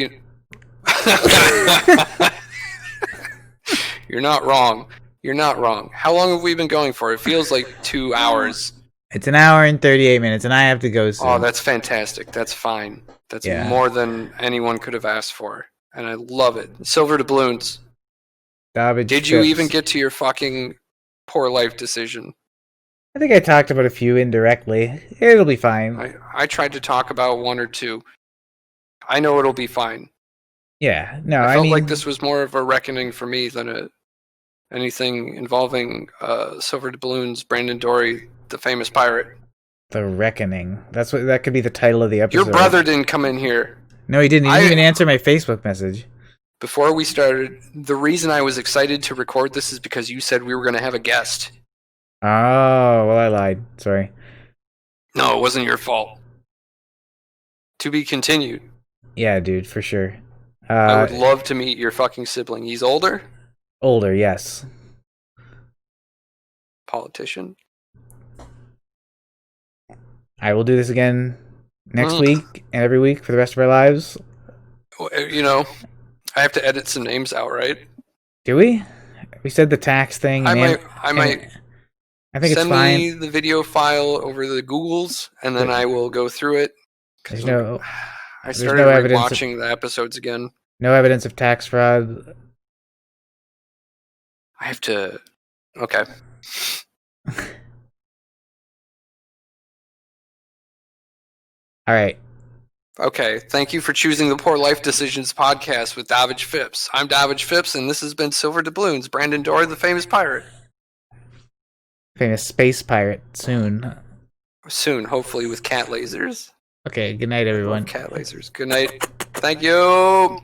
You're not wrong. You're not wrong. How long have we been going for? It feels like 2 hours. It's 1 hour and 38 minutes, and I have to go soon. Oh, that's fantastic. That's fine. That's more than anyone could have asked for. And I love it. Silver doubloons. Did you even get to your fucking poor life decision? I think I talked about a few indirectly. It'll be fine. I tried to talk about 1 or 2. I know it'll be fine. Yeah, no, I felt like this was more of a reckoning for me than anything involving Silver doubloons, Brandon Dory, the famous pirate. The Reckoning. That could be the title of the episode. Your brother didn't come in here. No, he didn't. He didn't even answer my Facebook message. Before we started, the reason I was excited to record this is because you said we were going to have a guest. Oh, well, I lied. Sorry. No, it wasn't your fault. To be continued. Yeah, dude, for sure. I would love to meet your fucking sibling. He's older? Older, yes. Politician. I will do this again next week and every week for the rest of our lives. You know, I have to edit some names out, right? Do we? We said the tax thing. I And might. I think it's send fine. me the video file over the Googles, and then I will go through it. There's I started watching the episodes again. No evidence of tax fraud. I have to. Okay. All right. Okay. Thank you for choosing the Poor Life Decisions podcast with Davidge Phipps. I'm Davidge Phipps, and this has been Silver Doubloons. Brandon Dorr, the famous pirate. Famous space pirate soon. Soon, hopefully, with cat lasers. Okay. Good night, everyone. Cat lasers. Good night. Thank you.